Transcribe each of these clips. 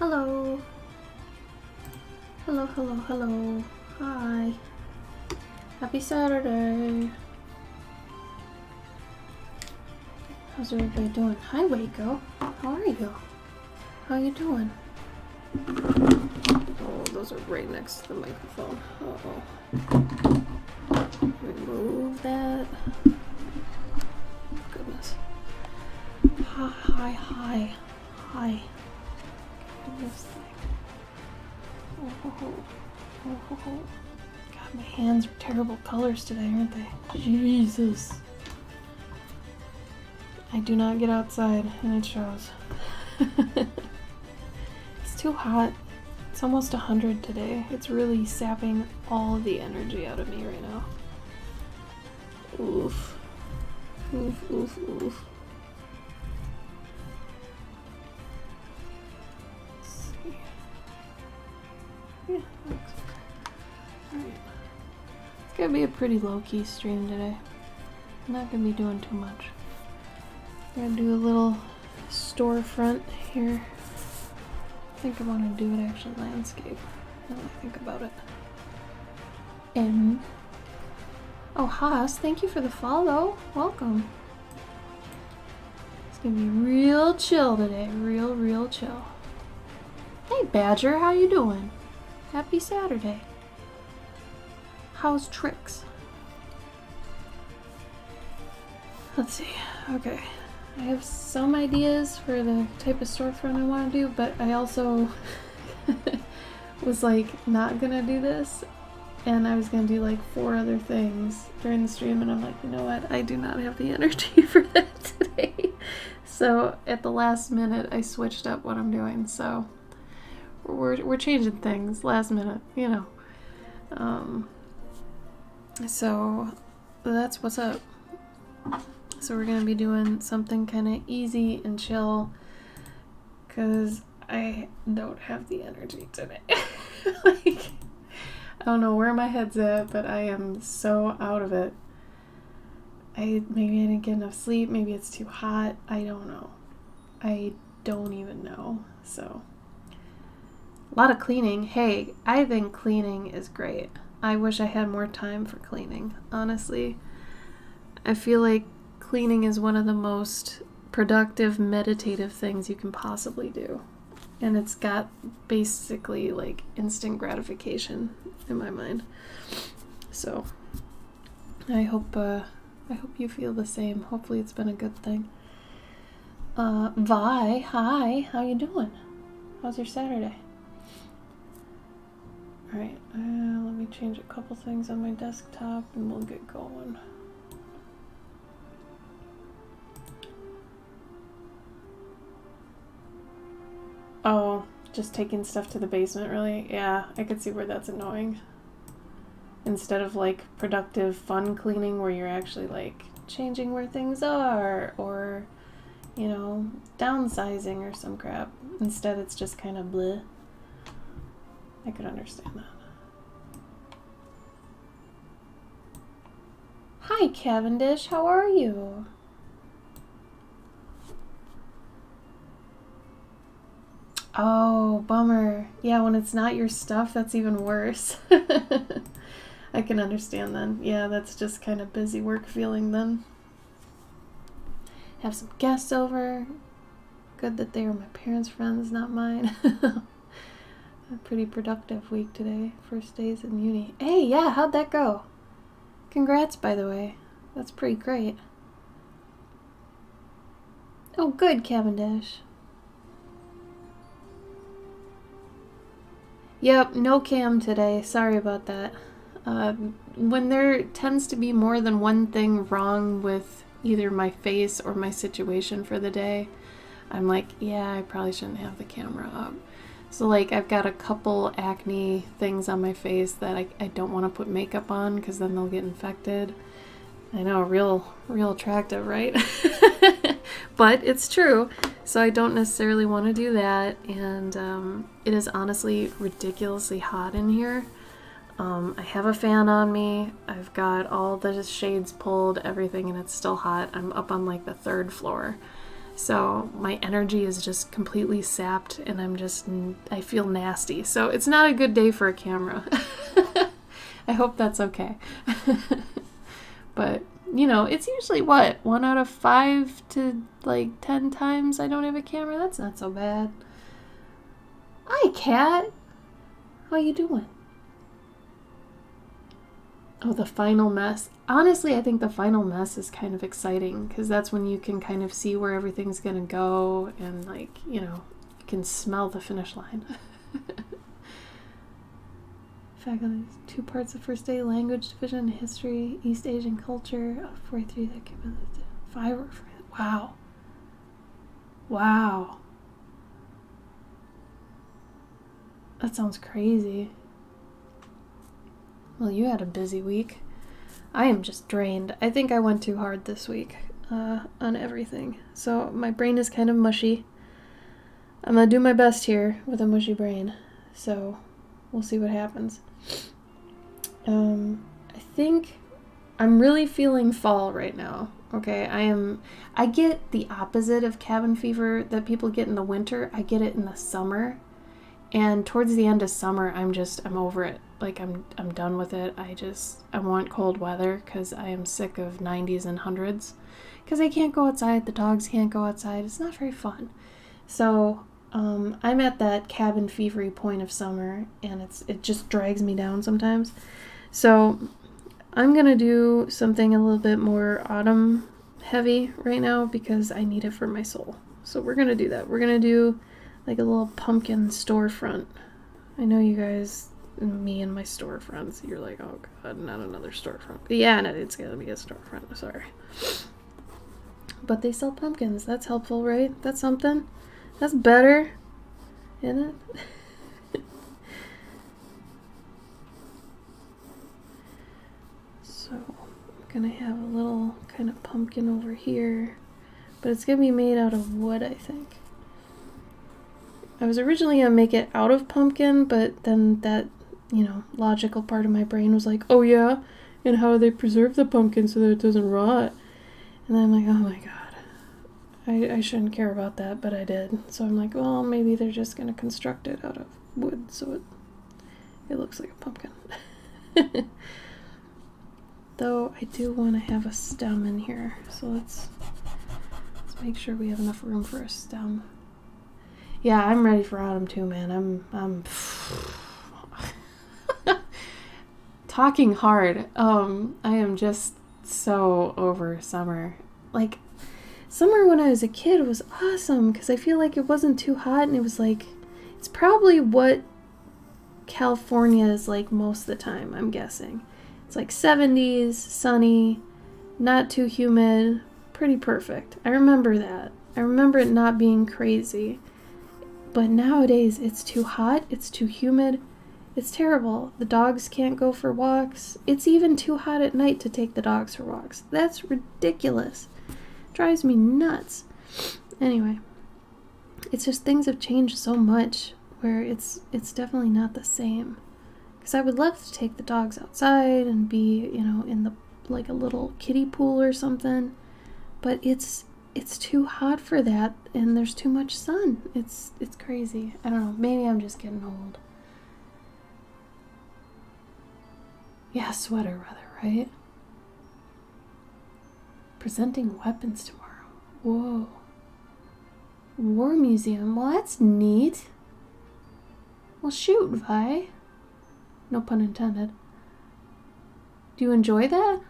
Hello. Hello, hello, hello. Hi. Happy Saturday. How's everybody doing? Hi, Waco. How are you? How you doing? Oh, those are right next to the microphone. Uh-oh. Remove that. Goodness. Hi, hi, hi. Hi. This thing. Oh, ho, ho. Oh, ho, ho. God, my hands are terrible colors today, aren't they? Jesus. I do not get outside, and it shows. It's too hot. It's almost 100 today. It's really sapping all the energy out of me right now. Oof. Oof, oof, oof. Let's see. Yeah, looks okay. Alright. It's gonna be a pretty low-key stream today. I'm not gonna be doing too much. I'm gonna do a little storefront here. I think I want to do it actually landscape. Now that I think about it. Oh, Haas, thank you for the follow. Welcome. It's gonna be real chill today. Real chill. Hey, Badger, how you doing? Happy Saturday. How's tricks? Let's see. Okay. I have some ideas for the type of storefront I want to do, but I also was like not gonna do this, and I was gonna do like 4 other things during the stream, and I'm like, you know what? I do not have the energy for that today. So at the last minute, I switched up what I'm doing. So we're changing things last minute, you know. So that's what's up. So we're gonna be doing something kind of easy and chill because I don't have the energy today. Like, I don't know where my head's at, but I am so out of it. Maybe I didn't get enough sleep, maybe it's too hot, I don't know. I don't even know. So a lot of cleaning. Hey, I think cleaning is great. I wish I had more time for cleaning, honestly. I feel like cleaning is one of the most productive, meditative things you can possibly do. And it's got basically like instant gratification in my mind. So I hope you feel the same. Hopefully it's been a good thing. Vi, hi, how you doing? How's your Saturday? Alright, let me change a couple things on my desktop and we'll get going. Oh, just taking stuff to the basement, really? Yeah, I could see where that's annoying. Instead of like productive, fun cleaning where you're actually like changing where things are or, you know, downsizing or some crap. Instead, it's just kind of bleh. I could understand that. Hi, Cavendish, how are you? Oh, bummer. Yeah, when it's not your stuff, that's even worse. I can understand then. Yeah, that's just kind of busy work feeling then. Have some guests over. Good that they were my parents' friends, not mine. A pretty productive week today. First days in uni. Hey, yeah, how'd that go? Congrats, by the way. That's pretty great. Oh, good, Cavendish. Yep, no cam today. Sorry about that. When there tends to be more than one thing wrong with either my face or my situation for the day, I'm like, yeah, I probably shouldn't have the camera up. So like I've got a couple acne things on my face that I don't want to put makeup on because then they'll get infected. I know, real attractive, right? But it's true. So I don't necessarily want to do that. And it is honestly ridiculously hot in here. I have a fan on me. I've got all the shades pulled, everything, and it's still hot. I'm up on like the 3rd floor. So my energy is just completely sapped and I feel nasty. So it's not a good day for a camera. I hope that's okay. But, you know, it's usually what? 1 out of 5 to like 10 times I don't have a camera? That's not so bad. Hi, cat. How you doing? Oh, the final mess. Honestly, I think the final mess is kind of exciting because that's when you can kind of see where everything's going to go and, like, you know, you can smell the finish line. Faculty, 2 parts of first day, language division, history, East Asian culture, 43, that came in 5 or 4. Wow. Wow. That sounds crazy. Well, you had a busy week. I am just drained. I think I went too hard this week on everything. So my brain is kind of mushy. I'm going to do my best here with a mushy brain. So we'll see what happens. I think I'm really feeling fall right now. Okay, I get the opposite of cabin fever that people get in the winter. I get it in the summer. And towards the end of summer, I'm over it. Like, I'm done with it. I want cold weather because I am sick of 90s and 100s. Because I can't go outside. The dogs can't go outside. It's not very fun. So, I'm at that cabin fevery point of summer, and it just drags me down sometimes. So, I'm going to do something a little bit more autumn heavy right now because I need it for my soul. So, we're going to do that. We're going to do like a little pumpkin storefront. I know you guys, me and my storefronts, you're like, oh god, not another storefront. But yeah, no, it's gonna be a storefront, sorry. But they sell pumpkins, that's helpful, right? That's something. That's better, isn't it? So, I'm gonna have a little kind of pumpkin over here, but it's gonna be made out of wood, I think. I was originally going to make it out of pumpkin, but then that, you know, logical part of my brain was like, oh yeah, and how do they preserve the pumpkin so that it doesn't rot? And then I'm like, oh my god, I shouldn't care about that, but I did. So I'm like, well, maybe they're just going to construct it out of wood so it looks like a pumpkin. Though I do want to have a stem in here, so let's make sure we have enough room for a stem. Yeah, I'm ready for autumn too, man. I'm talking hard. I am just so over summer. Like, summer when I was a kid was awesome because I feel like it wasn't too hot and it was like, it's probably what California is like most of the time, I'm guessing. It's like 70s, sunny, not too humid, pretty perfect. I remember that. I remember it not being crazy. But nowadays, it's too hot, it's too humid, it's terrible. The dogs can't go for walks. It's even too hot at night to take the dogs for walks. That's ridiculous. Drives me nuts. Anyway, it's just things have changed so much where it's definitely not the same. Because I would love to take the dogs outside and be, you know, in the like a little kiddie pool or something. But it's too hot for that, and there's too much sun. It's crazy. I don't know. Maybe I'm just getting old. Yeah, sweater weather, right? Presenting weapons tomorrow. Whoa. War museum. Well, that's neat. Well, shoot, Vi. No pun intended. Do you enjoy that?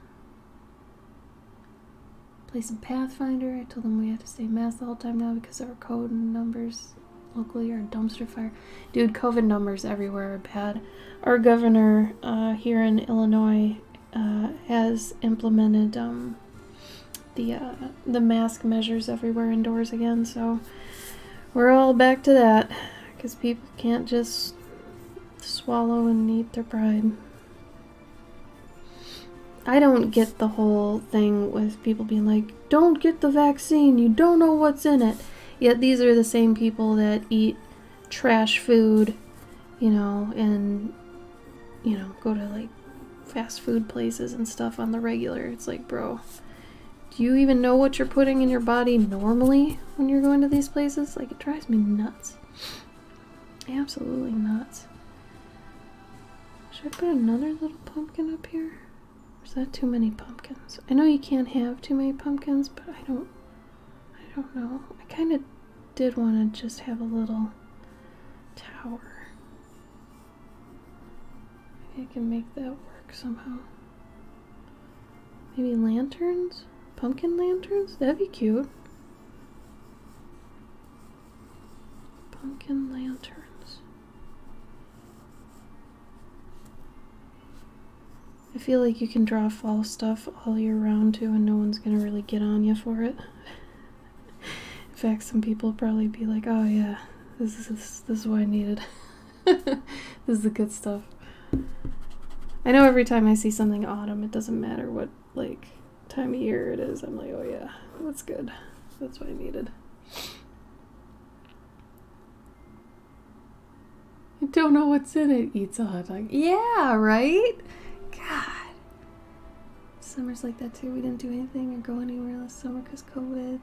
Play some Pathfinder. I told them we have to stay masked the whole time now because our code numbers locally are a dumpster fire. Dude, COVID numbers everywhere are bad. Our governor here in Illinois has implemented the mask measures everywhere indoors again, so we're all back to that because people can't just swallow and eat their pride. I don't get the whole thing with people being like, don't get the vaccine, you don't know what's in it. Yet these are the same people that eat trash food, you know, and, you know, go to like fast food places and stuff on the regular. It's like, bro, Do you even know what you're putting in your body normally when you're going to these places? Like, it drives me nuts. Absolutely nuts. Should I put another little pumpkin up here? Or is that too many pumpkins? I know you can't have too many pumpkins, but I don't know. I kind of did want to just have a little tower. Maybe I can make that work somehow. Maybe lanterns? Pumpkin lanterns? That'd be cute. Pumpkin lanterns. I feel like you can draw fall stuff all year round too, and no one's gonna really get on you for it. In fact, some people will probably be like, oh yeah, this is what I needed. This is the good stuff. I know every time I see something autumn, it doesn't matter what, like, time of year it is. I'm like, oh yeah, that's good. That's what I needed. I don't know what's in it. Eats a hot dog. Yeah, right? God. Summer's like that too. We didn't do anything or go anywhere last summer because COVID.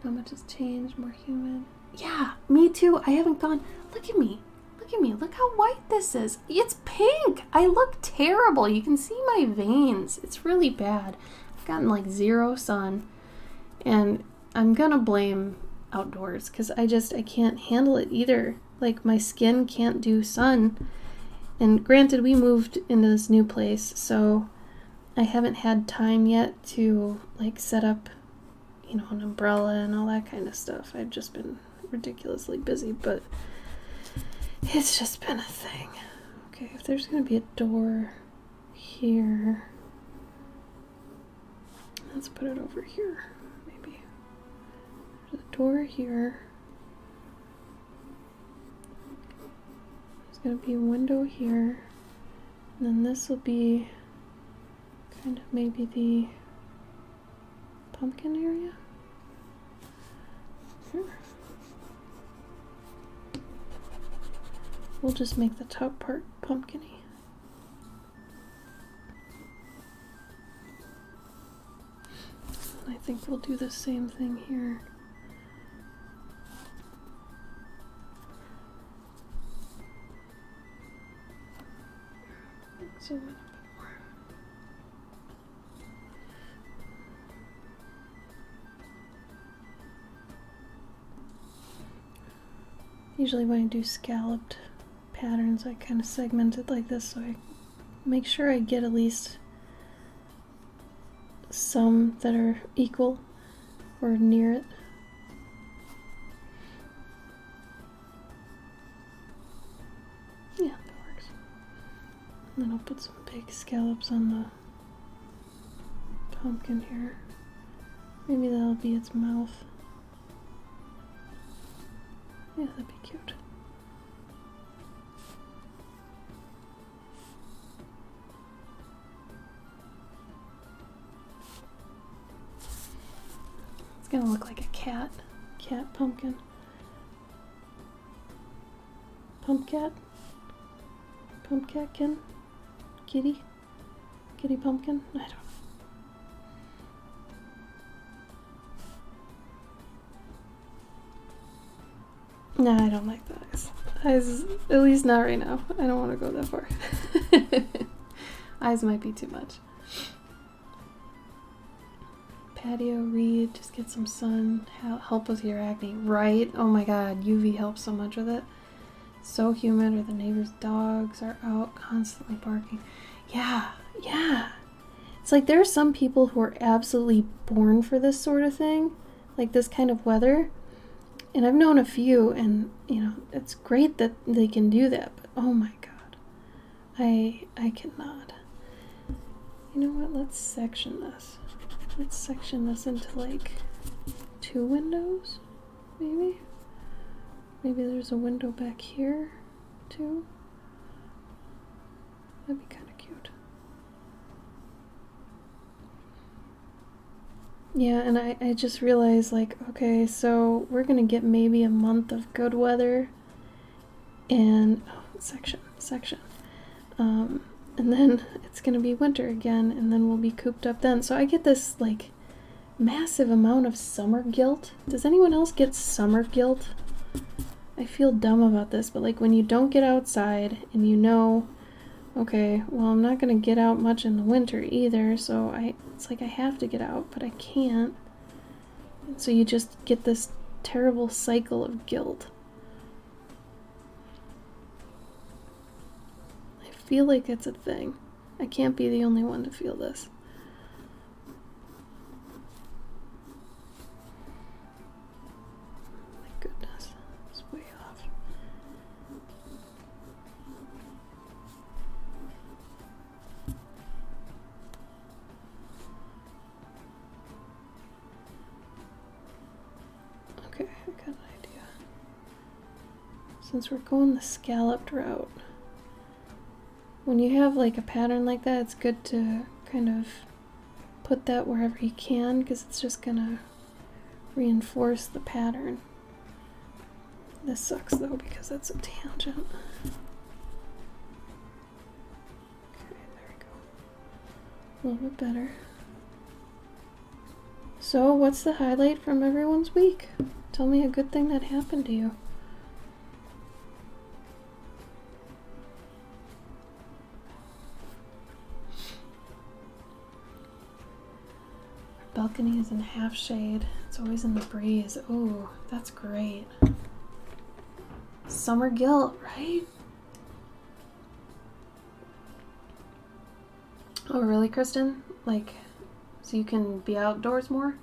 Not much has changed. More humid. Yeah, me too. I haven't gone. Look at me. Look at me. Look how white this is. It's pink. I look terrible. You can see my veins. It's really bad. I've gotten like 0 sun. And I'm gonna blame outdoors because I can't handle it either. Like, my skin can't do sun. And granted, we moved into this new place, so I haven't had time yet to, like, set up, you know, an umbrella and all that kind of stuff. I've just been ridiculously busy, but it's just been a thing. Okay, if there's going to be a door here, let's put it over here, maybe. There's a door here. There's going to be a window here. And then this will be kind of maybe the pumpkin area. Here. We'll just make the top part pumpkin-y. I think we'll do the same thing here. Zoom in a bit more. Usually when I do scalloped patterns, I kind of segment it like this, so I make sure I get at least some that are equal or near it. Yeah, that works. And then I'll put some big scallops on the pumpkin here. Maybe that'll be its mouth. Yeah, that'd be cute. It's gonna look like a cat pumpkin. Pumpcat? Pumpcatkin? Kitty? Kitty pumpkin? I don't know. No, I don't like the eyes. Eyes, at least not right now. I don't want to go that far. Eyes might be too much. Patio read, just get some sun, help with your acne. Right? Oh my god, UV helps so much with it. So humid, or the neighbor's dogs are out constantly barking. Yeah. It's like there are some people who are absolutely born for this sort of thing, like this kind of weather. And I've known a few, and, you know, it's great that they can do that, but oh my god. I cannot. You know what? Let's section this. Let's section this into, like, 2 windows, maybe? Maybe there's a window back here, too. That'd be kind of cute. Yeah, and I just realized, like, okay, so we're gonna get maybe a month of good weather, and, section. And then it's gonna be winter again, and then we'll be cooped up then. So I get this, like, massive amount of summer guilt. Does anyone else get summer guilt? I feel dumb about this, but like when you don't get outside and you know, okay, well, I'm not gonna get out much in the winter either, so it's like I have to get out, but I can't. And so you just get this terrible cycle of guilt. I feel like it's a thing. I can't be the only one to feel this. My goodness, it's way off. Okay, I got an idea. Since we're going the scalloped route, when you have like a pattern like that, it's good to kind of put that wherever you can, because it's just gonna reinforce the pattern. This sucks though, because that's a tangent. Okay, there we go. A little bit better. So, what's the highlight from everyone's week? Tell me a good thing that happened to you. Balcony is in half shade. It's always in the breeze. Oh, that's great. Summer guilt, right? Oh, really, Kristen? Like, so you can be outdoors more?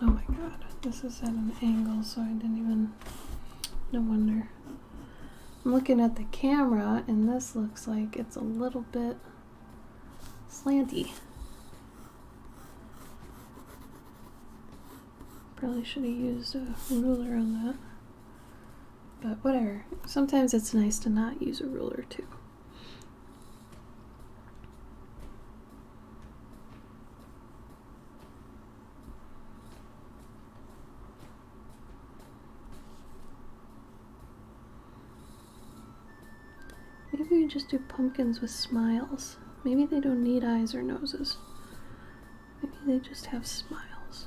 Oh my god, this is at an angle, so I didn't even... No wonder. I'm looking at the camera, and this looks like it's a little bit slanty. Probably should have used a ruler on that. But whatever. Sometimes it's nice to not use a ruler too. Maybe we just do pumpkins with smiles. Maybe they don't need eyes or noses. Maybe they just have smiles.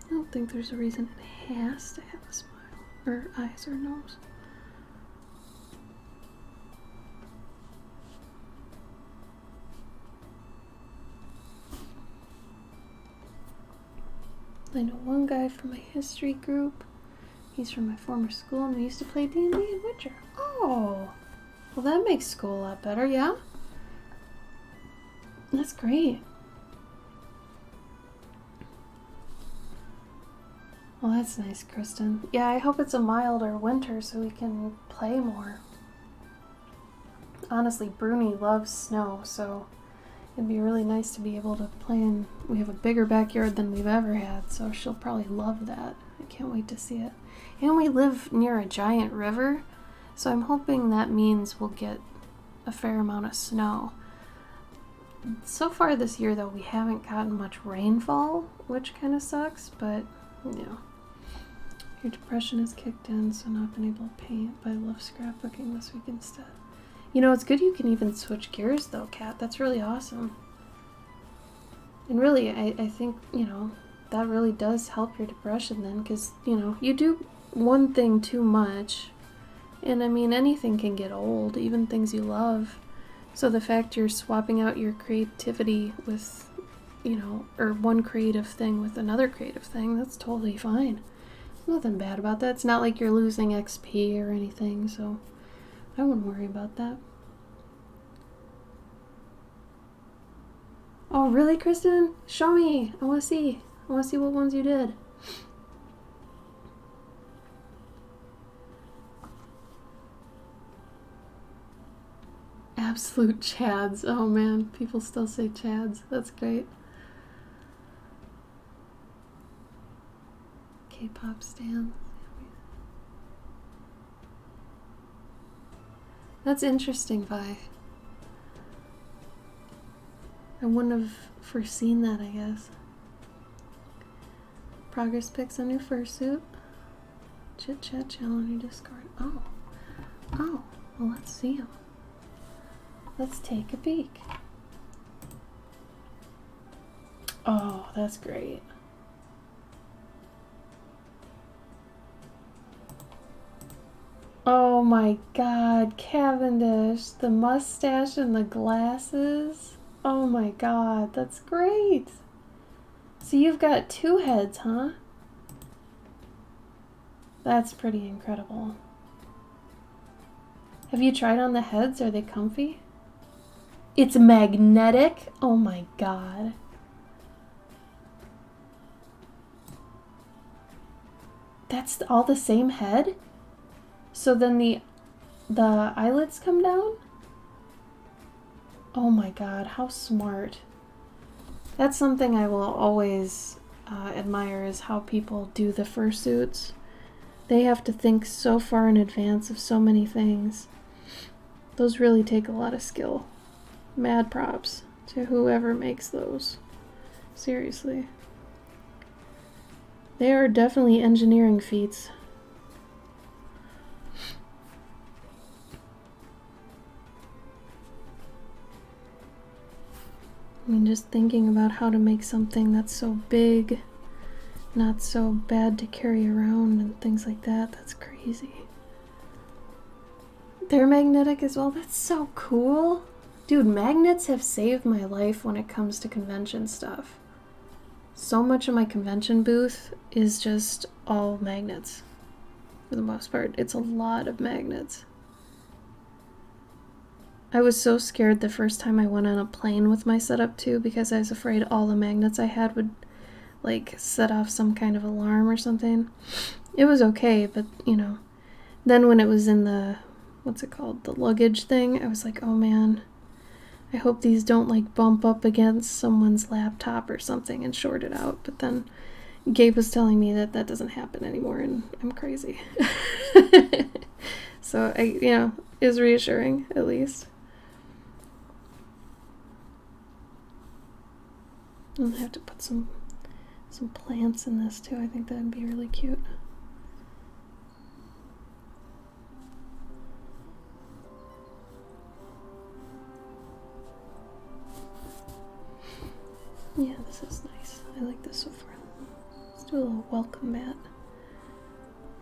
I don't think there's a reason it has to have a smile, or eyes or nose. I know one guy from my history group. He's from my former school, and we used to play D&D in Witcher. Oh, well that makes school a lot better, yeah? That's great. Well, that's nice, Kristen. Yeah, I hope it's a milder winter so we can play more. Honestly, Bruni loves snow, so it'd be really nice to be able to play in. We have a bigger backyard than we've ever had, so she'll probably love that. I can't wait to see it. And we live near a giant river, so I'm hoping that means we'll get a fair amount of snow. So far this year, though, we haven't gotten much rainfall, which kind of sucks, but, you know. Your depression has kicked in, so not been able to paint, but I love scrapbooking this week instead. You know, it's good you can even switch gears, though, Kat. That's really awesome. And really, I think, you know, that really does help your depression then, because, you know, you do one thing too much, and I mean, anything can get old, even things you love. So the fact you're swapping out your creativity with, you know, or one creative thing with another creative thing, that's totally fine. Nothing bad about that. It's not like you're losing XP or anything, so I wouldn't worry about that. Oh, really, Kristen? Show me. I want to see. I want to see what ones you did. Absolute chads. Oh, man. People still say chads. That's great. K-pop stands. That's interesting, Vi. I wouldn't have foreseen that, I guess. Progress pics on your fursuit. Chit chat channel on your Discord. Oh. Oh. Well, let's see them. Let's take a peek. Oh, that's great. Oh my god, Cavendish. The mustache and the glasses. Oh my god, that's great. So you've got two heads, huh? That's pretty incredible. Have you tried on the heads? Are they comfy? It's magnetic? Oh my god. That's all the same head? So then the eyelids come down? Oh my god, how smart. That's something I will always admire, is how people do the fursuits. They have to think so far in advance of so many things. Those really take a lot of skill. Mad props to whoever makes those. Seriously. They are definitely engineering feats. I mean, just thinking about how to make something that's so big, not so bad to carry around and things like that, that's crazy. They're magnetic as well? That's so cool. Dude, magnets have saved my life when it comes to convention stuff. So much of my convention booth is just all magnets. For the most part, it's a lot of magnets. I was so scared the first time I went on a plane with my setup too, because I was afraid all the magnets I had would like set off some kind of alarm or something. It was okay, but you know, then when it was in the, what's it called, the luggage thing, I was like, oh man, I hope these don't like bump up against someone's laptop or something and short it out. But then Gabe was telling me that that doesn't happen anymore, and I'm crazy. So it was reassuring, at least. I'm gonna have to put some plants in this too. I think that'd be really cute. Yeah, this is nice. I like this so far. Let's do a little welcome mat.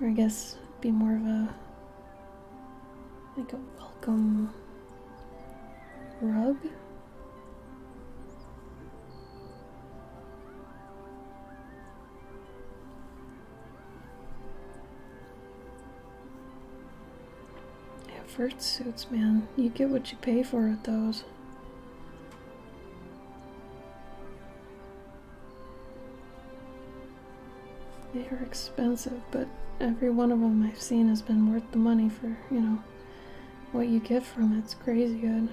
Or I guess it'd be more of a welcome rug. Fursuits, man. You get what you pay for with those. They are expensive, but every one of them I've seen has been worth the money for, what you get from it. It's crazy good.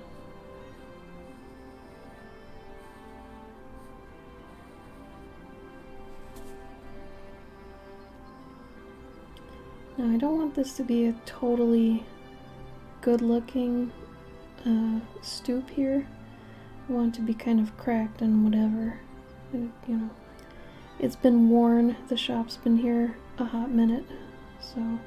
Now, I don't want this to be a totally good looking stoop here. I want it to be kind of cracked and whatever. It's been worn. The shop's been here a hot minute, so.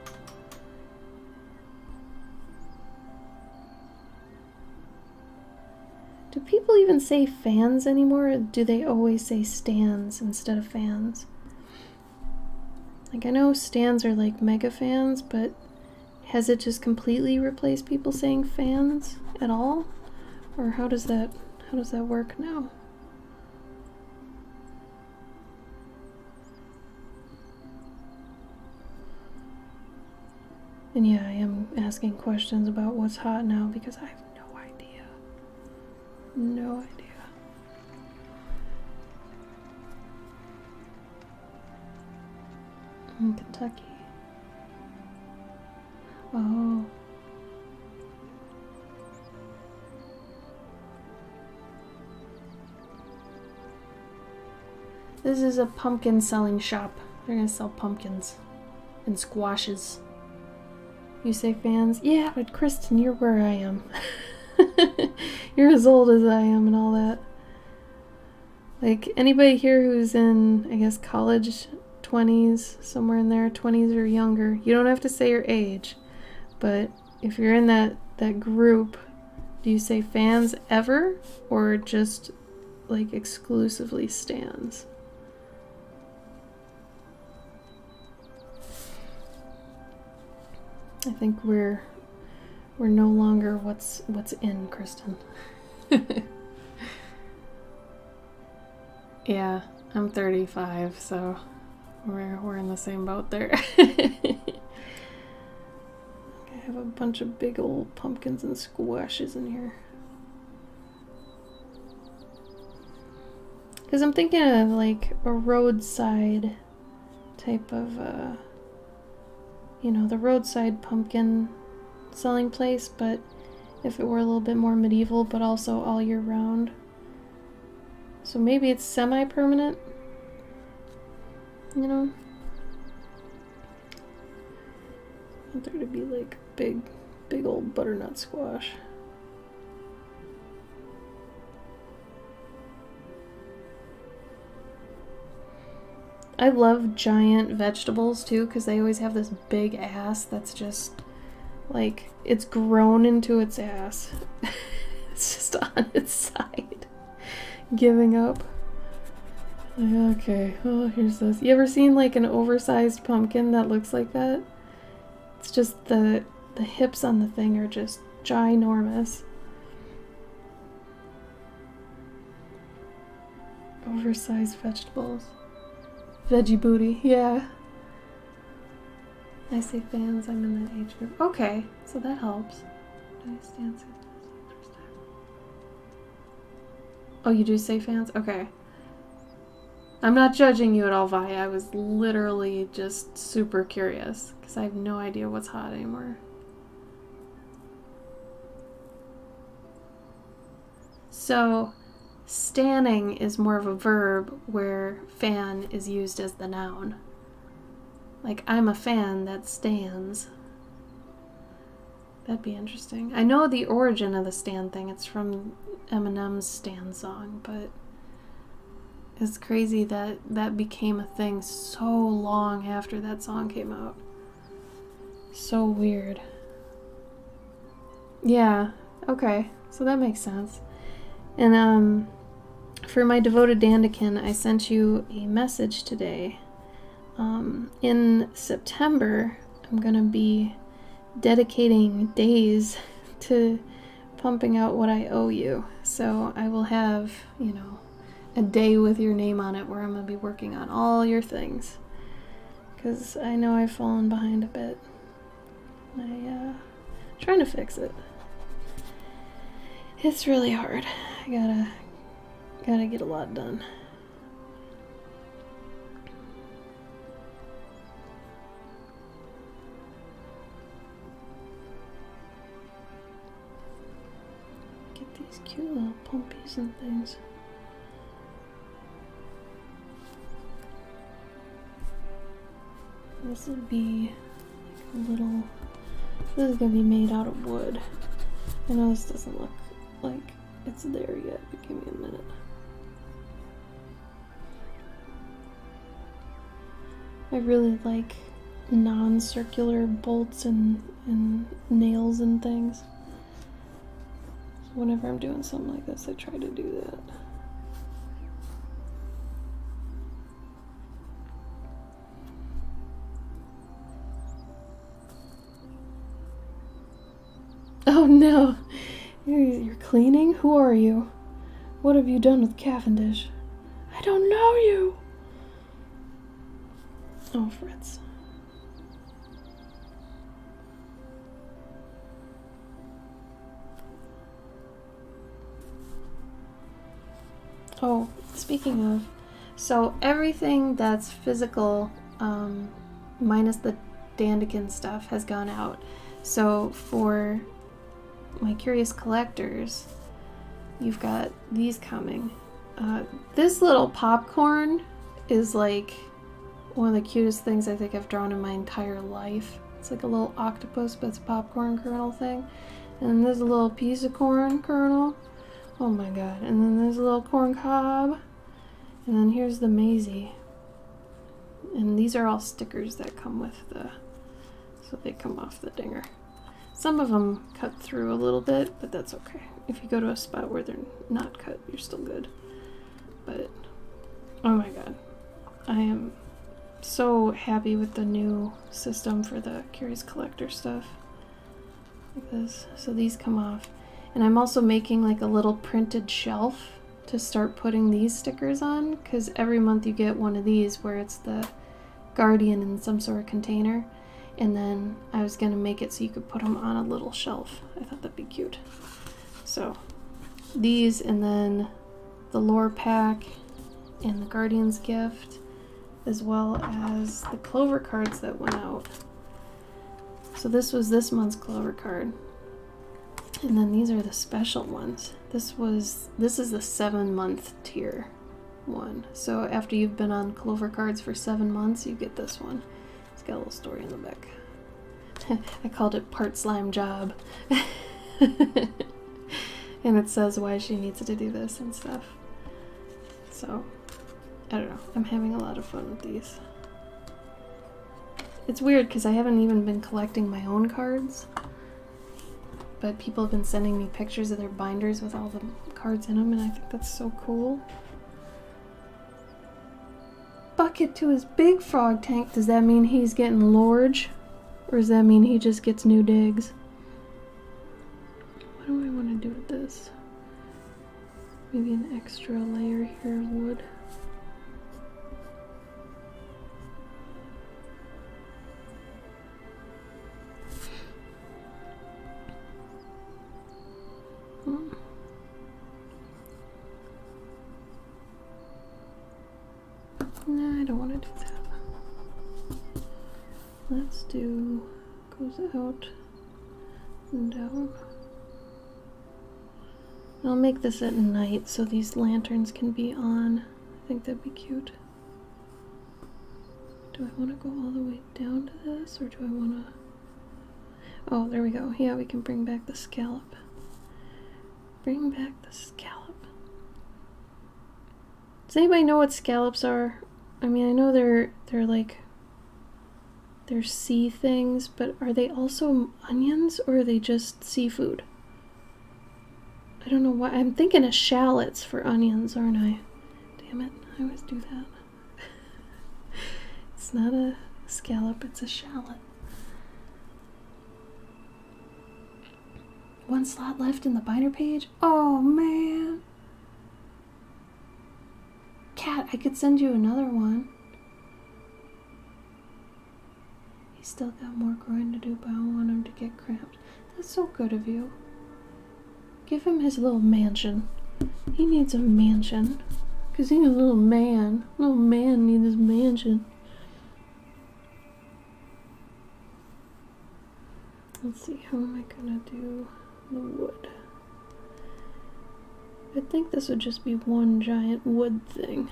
Do people even say fans anymore, or do they always say stands instead of fans? Like, I know stands are like mega fans, but has it just completely replaced people saying fans at all? Or how does that work now? And yeah, I am asking questions about what's hot now because I have no idea. No idea. In Kentucky. Oh. This is a pumpkin selling shop. They're gonna sell pumpkins and squashes. You say fans? Yeah, but Kristen, you're where I am. You're as old as I am and all that. Like, anybody here who's in, I guess, college 20s, somewhere in there, 20s or younger. You don't have to say your age, but if you're in that group, do you say fans ever or just like exclusively stans? I think we're no longer what's in, Kristen. Yeah, I'm 35, so we're in the same boat there. I have a bunch of big old pumpkins and squashes in here. Because I'm thinking of like a roadside type of, the roadside pumpkin selling place, but if it were a little bit more medieval, but also all year round. So maybe it's semi-permanent, you know? I want there to be like big old butternut squash. I love giant vegetables too, because they always have this big ass that's just like, it's grown into its ass. It's just on its side. Giving up. Okay, well, here's this. You ever seen like an oversized pumpkin that looks like that? It's just the hips on the thing are just ginormous. Oversized vegetables. Veggie booty, yeah. I say fans, I'm in that age group. Okay, so that helps. Do I stand? Oh, you do say fans? Okay. I'm not judging you at all, Vi. I was literally just super curious because I have no idea what's hot anymore. So, standing is more of a verb where fan is used as the noun. Like, I'm a fan that stands. That'd be interesting. I know the origin of the stand thing. It's from Eminem's Stand song, but it's crazy that that became a thing so long after that song came out. So weird. Yeah, okay. So that makes sense. And for my devoted Dandikin, I sent you a message today. In September, I'm gonna be dedicating days to pumping out what I owe you. So I will have, a day with your name on it where I'm gonna be working on all your things. Because I know I've fallen behind a bit. Trying to fix it. It's really hard. I gotta get a lot done. These cute little pumpies and things. This would be like a little. This is gonna be made out of wood. I know this doesn't look like it's there yet, but give me a minute. I really like non-circular bolts and nails and things. Whenever I'm doing something like this, I try to do that. Oh no! You're cleaning? Who are you? What have you done with Cavendish? I don't know you! Oh, Fritz. Oh, speaking of, so everything that's physical, minus the Dandikin stuff, has gone out. So for my curious collectors, you've got these coming. This little popcorn is like one of the cutest things I think I've drawn in my entire life. It's like a little octopus, but it's a popcorn kernel thing. And then there's a little piece of corn kernel. Oh my god. And then there's a little corn cob. And then here's the Maisie. And these are all stickers that come with so they come off the dinger. Some of them cut through a little bit, but that's okay. If you go to a spot where they're not cut, you're still good. But, oh my god. I am so happy with the new system for the Curious Collector stuff. Like this. So these come off. And I'm also making like a little printed shelf to start putting these stickers on, because every month you get one of these where it's the Guardian in some sort of container. And then I was going to make it so you could put them on a little shelf. I thought that'd be cute. So these, and then the lore pack and the Guardian's gift, as well as the Clover cards that went out. So this was this month's Clover card. And then these are the special ones. This is the 7-month tier one. So after you've been on Clover cards for 7 months, you get this one. It's got a little story in the back. I called it Part Slime Job. And it says why she needs to do this and stuff. So, I don't know. I'm having a lot of fun with these. It's weird because I haven't even been collecting my own cards. But people have been sending me pictures of their binders with all the cards in them, and I think that's so cool. Bucket to his big frog tank. Does that mean he's getting large? Or does that mean he just gets new digs? What do I want to do with this? Maybe an extra layer here of wood. No, I don't want to do that. Let's do goes out and down. I'll make this at night so these lanterns can be on. I think that'd be cute. Do I want to go all the way down to this, or do I want to... Oh, there we go. Yeah, we can bring back the scallop. Bring back the scallop. Does anybody know what scallops are? I mean, I know they're like... they're sea things, but are they also onions, or are they just seafood? I don't know why. I'm thinking of shallots for onions, aren't I? Damn it, I always do that. It's not a scallop, it's a shallot. 1 slot left in the binder page? Oh, man. Cat, I could send you another one. He's still got more growing to do, but I don't want him to get cramped. That's so good of you. Give him his little mansion. He needs a mansion. Because he's a little man. Little man needs his mansion. Let's see, how am I gonna do the wood? I think this would just be one giant wood thing.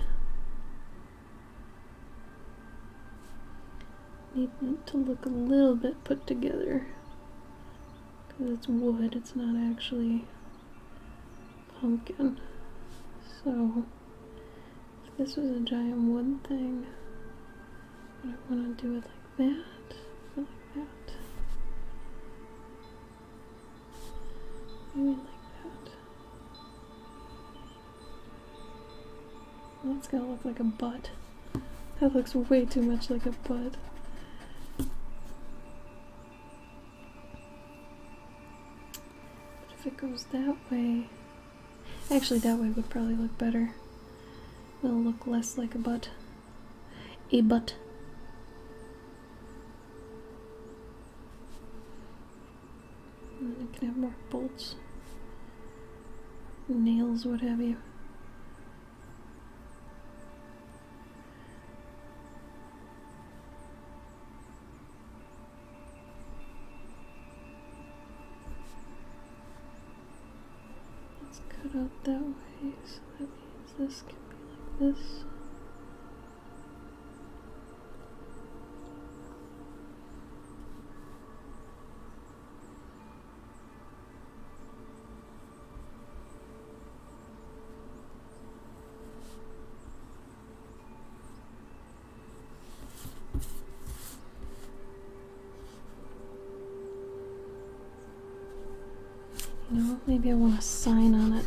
Need it to look a little bit put together. Because it's wood, it's not actually pumpkin. So, if this was a giant wood thing, would I want to do it like that, or like that? Maybe like that. Well, that's gotta look like a butt. That looks way too much like a butt. But if it goes that way... Actually, that way would probably look better. It'll look less like a butt. A butt. And then it can have more bolts, nails, what have you. Let's cut out that way, so that means this can be like this. You know, maybe I want a sign on it.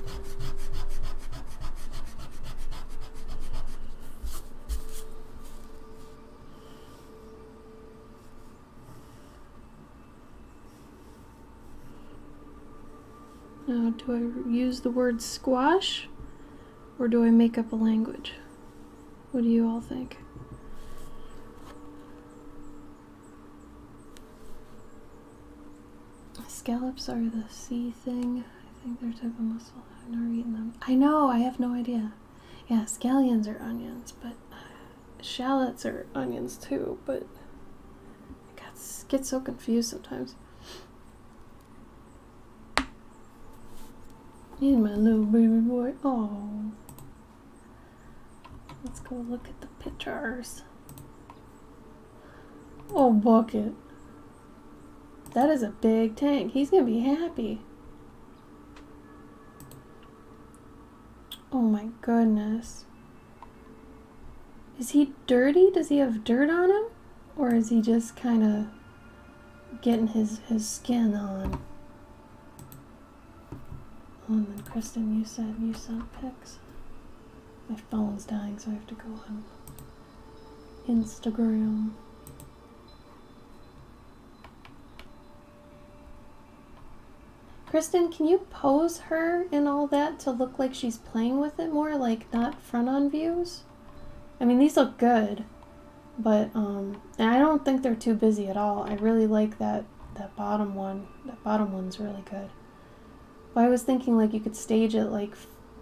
Now, do I use the word squash or do I make up a language? What do you all think? Scallops are the sea thing. I think they're a type of mussel. I've never eaten them. I know, I have no idea. Yeah, scallions are onions, but shallots are onions too, but I get so confused sometimes. Need my little baby boy. Oh. Let's go look at the pictures. Oh, bucket. That is a big tank. He's gonna be happy. Oh my goodness. Is he dirty? Does he have dirt on him? Or is he just kind of getting his skin on? Oh, and then Kristen, you said you sent pics. My phone's dying, so I have to go on Instagram. Kristen, can you pose her and all that to look like she's playing with it more, like not front-on views? I mean, these look good, but and I don't think they're too busy at all. I really like that bottom one. That bottom one's really good. But I was thinking like you could stage it like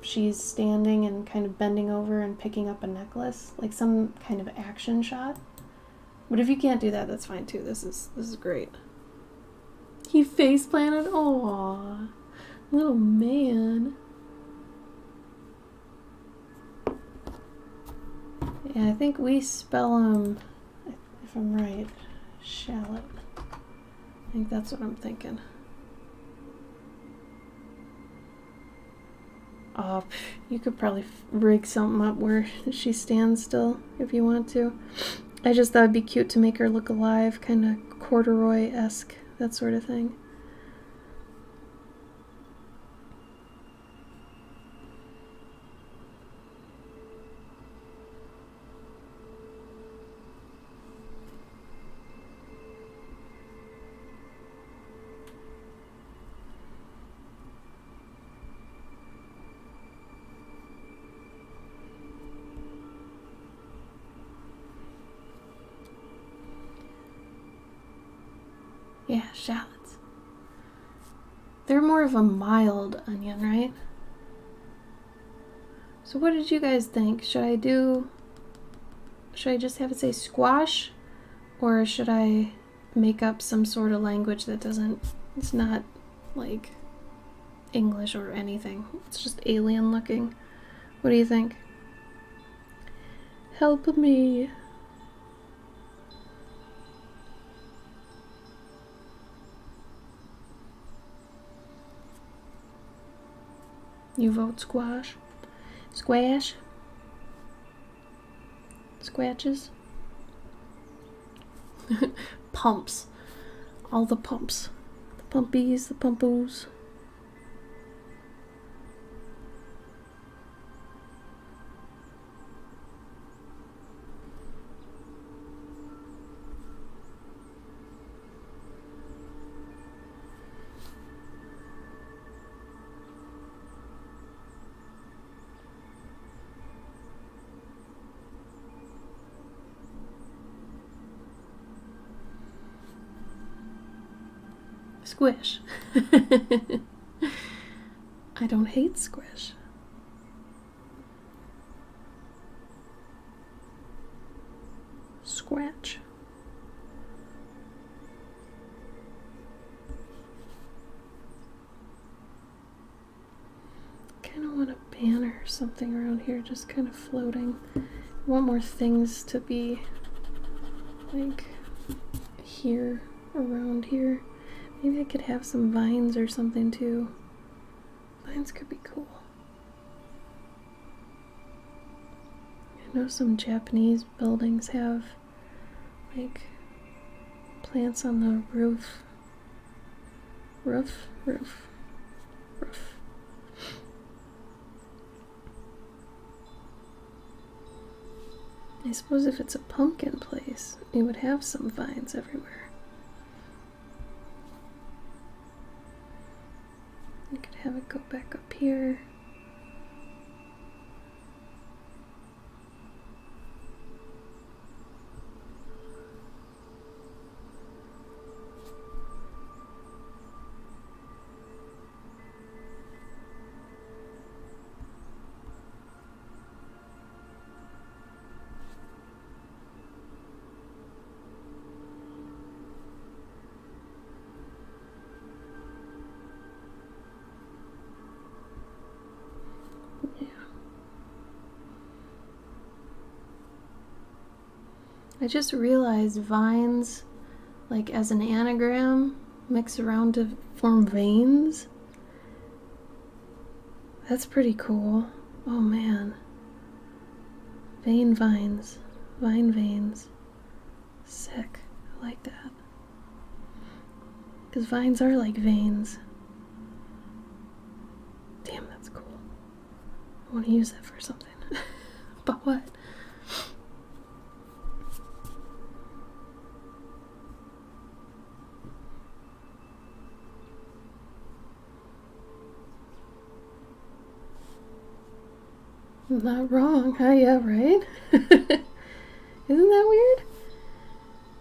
she's standing and kind of bending over and picking up a necklace, like some kind of action shot. But if you can't do that, that's fine too. This is great. He face planted. Aww, little man. Yeah, I think we spell him, if I'm right, shallot. I think that's what I'm thinking. Oh, you could probably rig something up where she stands still if you want to. I just thought it'd be cute to make her look alive, kind of corduroy-esque, that sort of thing. Yeah, shallots. They're more of a mild onion, right? So what did you guys think? Should I just have it say squash? Or should I make up some sort of language that it's not like English or anything. It's just alien looking. What do you think? Help me. You vote squash? Squash? Squatches? Pumps. All the pumps. The pumpies, the pumpoos. Squish. I don't hate squish. Scratch. Kind of want a banner or something around here, just kind of floating. I want more things to be like here, around here. Maybe I could have some vines or something too. Vines could be cool. I know some Japanese buildings have like plants on the roof. Roof. I suppose if it's a pumpkin place, it would have some vines everywhere. You could have it go back up here. I just realized vines, like as an anagram, mix around to form veins. That's pretty cool. Oh man. Vein vines. Vine veins. Sick. I like that. Because vines are like veins. Damn, that's cool. I want to use that for something. But what? I'm not wrong. Yeah, right? Isn't that weird?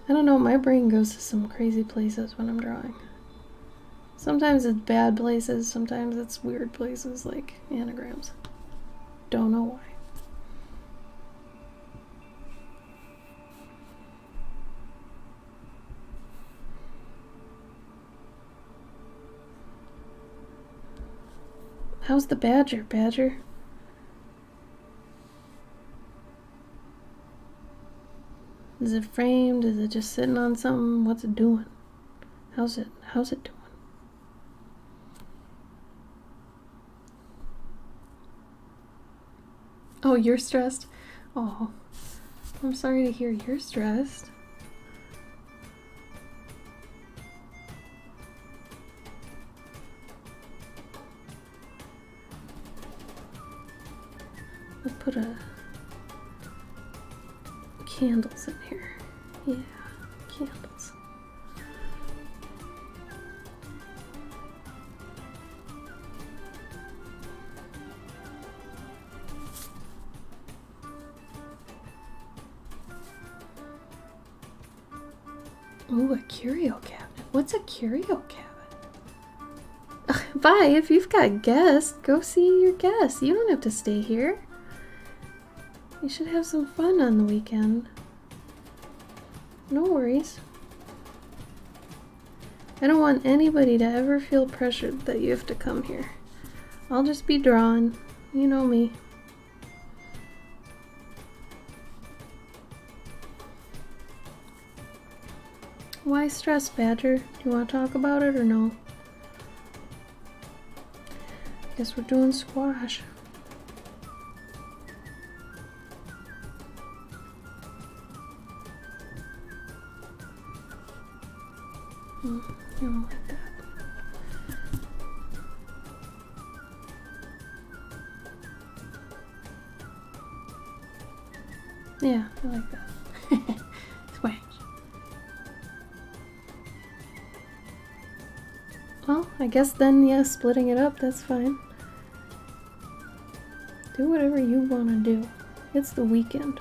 I don't know, my brain goes to some crazy places when I'm drawing. Sometimes it's bad places, sometimes it's weird places like anagrams. Don't know why. How's the badger, Badger? Is it framed? Is it just sitting on something? What's it doing? How's it doing? Oh, you're stressed? Oh, I'm sorry to hear you're stressed. I'll put candles in here. Yeah, candles. Ooh, a curio cabinet. What's a curio cabinet? Bye, if you've got guests, go see your guests. You don't have to stay here. You should have some fun on the weekend. No worries. I don't want anybody to ever feel pressured that you have to come here. I'll just be drawing. You know me. Why stress, Badger? Do you want to talk about it or no? Guess we're doing squash. I don't like that. Yeah, I like that. Squash. Well, I guess then, yeah, splitting it up, that's fine. Do whatever you want to do. It's the weekend.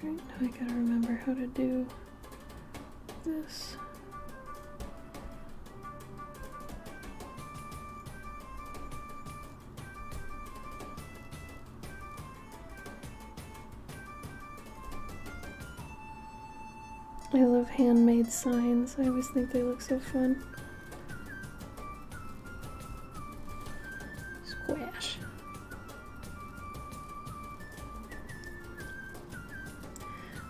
Alright, now I gotta remember how to do this. I love handmade signs. I always think they look so fun. Squash.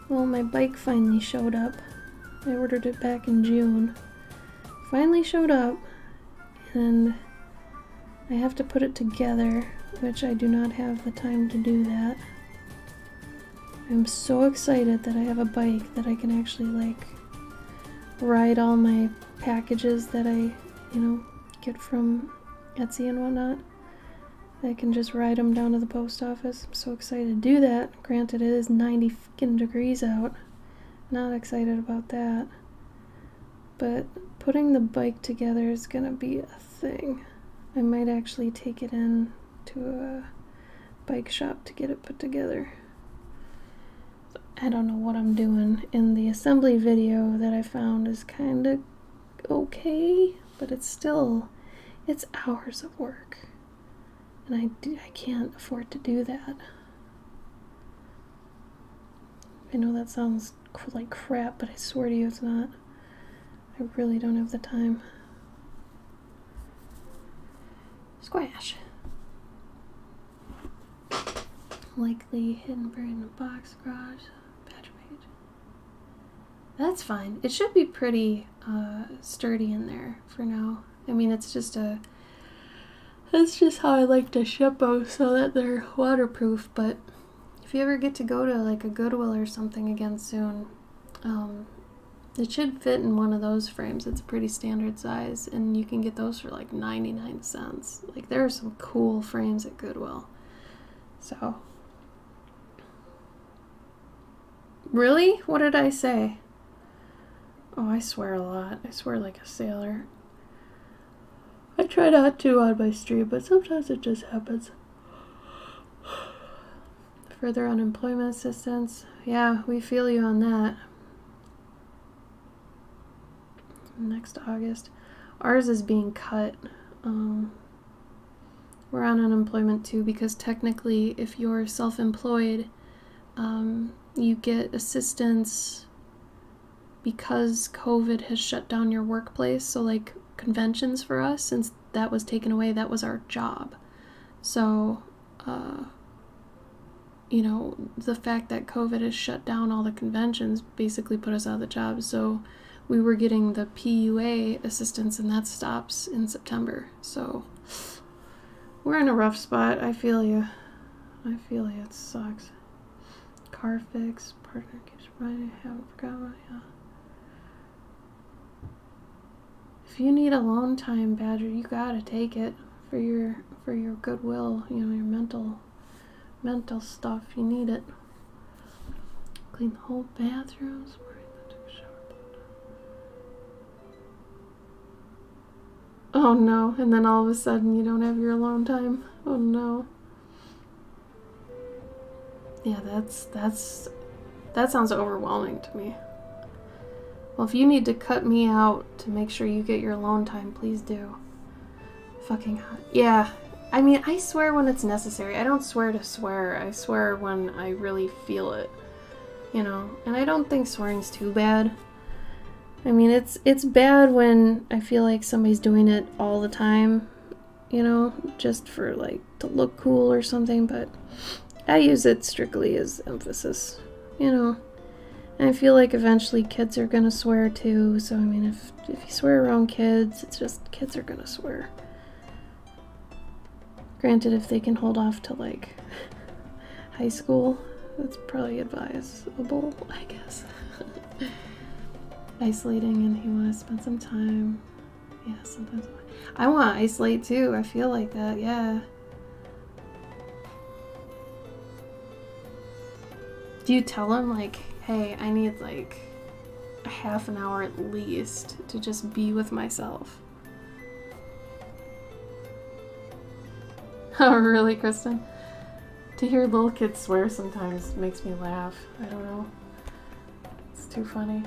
Well, my bike finally showed up. I ordered it back in June. Finally showed up, and I have to put it together, which I do not have the time to do that. I'm so excited that I have a bike that I can actually like ride all my packages that I, get from Etsy and whatnot. I can just ride them down to the post office. I'm so excited to do that. Granted, it is 90 fucking degrees out. Not excited about that. But putting the bike together is gonna be a thing. I might actually take it in to a bike shop to get it put together. I don't know what I'm doing. In the assembly video that I found is kind of okay, but it's hours of work. And I can't afford to do that. I know that sounds like crap, but I swear to you it's not. I really don't have the time. Squash. Likely hidden buried in a box garage. Badger page. That's fine. It should be pretty sturdy in there for now. I mean, that's just how I like to ship them, so that they're waterproof. But if you ever get to go to like a Goodwill or something again soon, it should fit in one of those frames. It's a pretty standard size, and you can get those for like 99 cents. Like, there are some cool frames at Goodwill. So, really? What did I say? Oh, I swear a lot. I swear like a sailor. I try not to on my stream, but sometimes it just happens. Further unemployment assistance. Yeah, we feel you on that. Next August. Ours is being cut. We're on unemployment too, because technically if you're self-employed, you get assistance because COVID has shut down your workplace. So like conventions for us, since that was taken away, that was our job. So, you know, the fact that COVID has shut down all the conventions basically put us out of the job. So we were getting the PUA assistance, and that stops in September. So we're in a rough spot. I feel you. I feel you. It sucks. Car fix. Partner keeps reminding me. I haven't forgotten. Yeah. If you need a alone time, Badger, you gotta take it for your goodwill. You know, your mental stuff. You need it. Clean the whole bathrooms. Oh no, and then all of a sudden you don't have your alone time. Oh no. Yeah, that sounds overwhelming to me. Well, if you need to cut me out to make sure you get your alone time, please do. Fucking hot. Yeah, I mean, I swear when it's necessary. I don't swear to swear. I swear when I really feel it. You know, and I don't think swearing's too bad. I mean, it's bad when I feel like somebody's doing it all the time, you know, just for, like, to look cool or something, but I use it strictly as emphasis, you know. And I feel like eventually kids are gonna swear too, so, I mean, if you swear around kids, it's just kids are gonna swear. Granted, if they can hold off to, like, high school, that's probably advisable, I guess. Isolating, and he wants to spend some time. Yeah, sometimes I want to isolate too. I feel like that, yeah. Do you tell him, like, hey, I need like a half an hour at least to just be with myself? Oh, really, Kristen? To hear little kids swear sometimes makes me laugh. I don't know. It's too funny.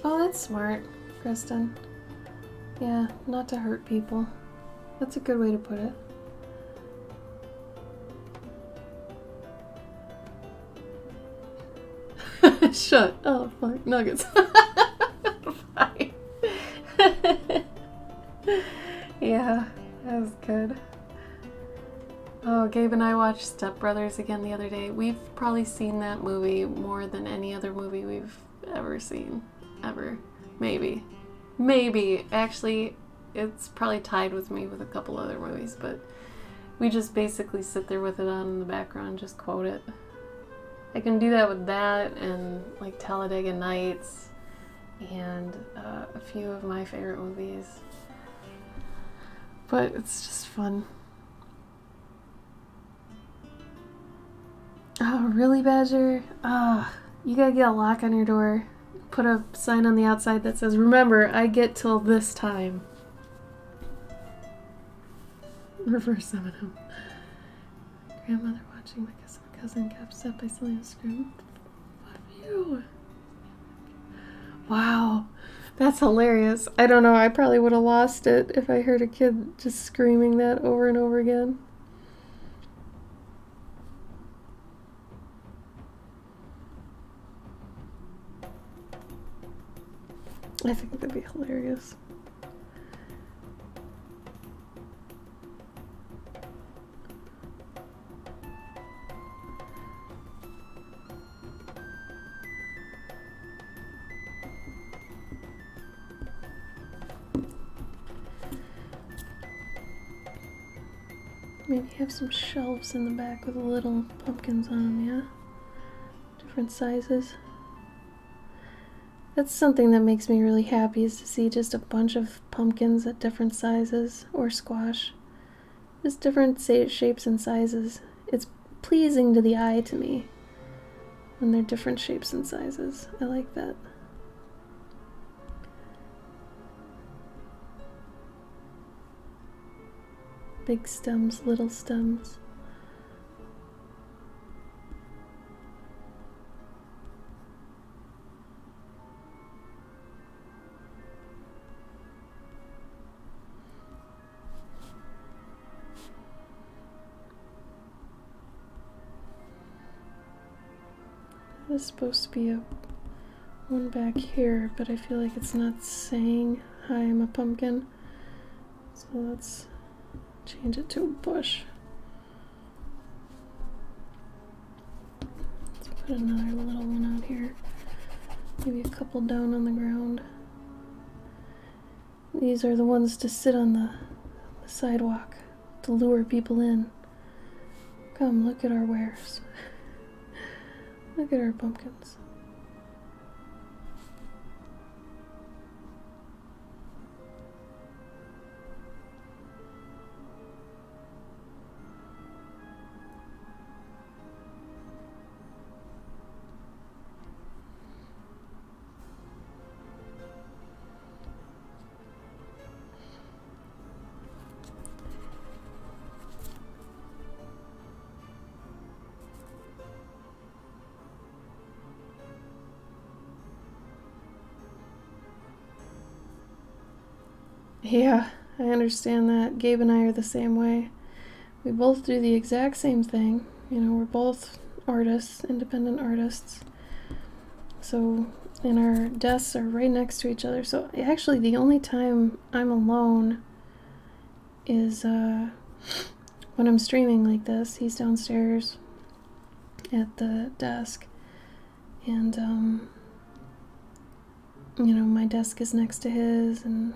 Oh, that's smart, Kristen. Yeah, not to hurt people. That's a good way to put it. Shut up, fuck nuggets. Bye. Yeah, that was good. Oh, Gabe and I watched Step Brothers again the other day. We've probably seen that movie more than any other movie we've ever seen. Ever. Maybe. Actually, it's probably tied with me with a couple other movies, but we just basically sit there with it on in the background and just quote it. I can do that with that and like Talladega Nights and a few of my favorite movies. But it's just fun. Oh, really, Badger? You gotta get a lock on your door. Put a sign on the outside that says, "Remember, I get till this time." Reverse Eminem. Grandmother watching my cousin gaps up by selling a scream. Love you. Wow. That's hilarious. I don't know, I probably would have lost it if I heard a kid just screaming that over and over again. I think that'd be hilarious. Maybe have some shelves in the back with little pumpkins on them, yeah? Different sizes. That's something that makes me really happy, is to see just a bunch of pumpkins at different sizes, or squash. Just different shapes and sizes. It's pleasing to the eye to me when they're different shapes and sizes. I like that. Big stems, little stems. There's supposed to be one back here, but I feel like it's not saying, "Hi, I'm a pumpkin." So let's change it to a bush. Let's put another little one out here. Maybe a couple down on the ground. These are the ones to sit on the sidewalk to lure people in. Come, look at our wares. Look at our pumpkins. Yeah, I understand that. Gabe and I are the same way. We both do the exact same thing. You know, we're both artists, independent artists. So, and our desks are right next to each other. So actually the only time I'm alone is when I'm streaming like this. He's downstairs at the desk. And, you know, my desk is next to his, and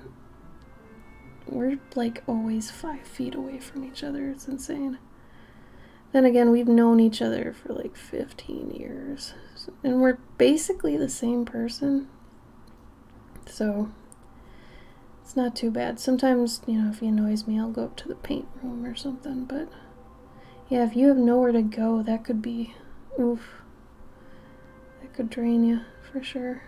we're like always 5 feet away from each other. It's insane. Then again, we've known each other for like 15 years. And we're basically the same person. So it's not too bad. Sometimes, you know, if he annoys me, I'll go up to the paint room or something. But yeah, if you have nowhere to go, that could be, oof. That could drain you for sure.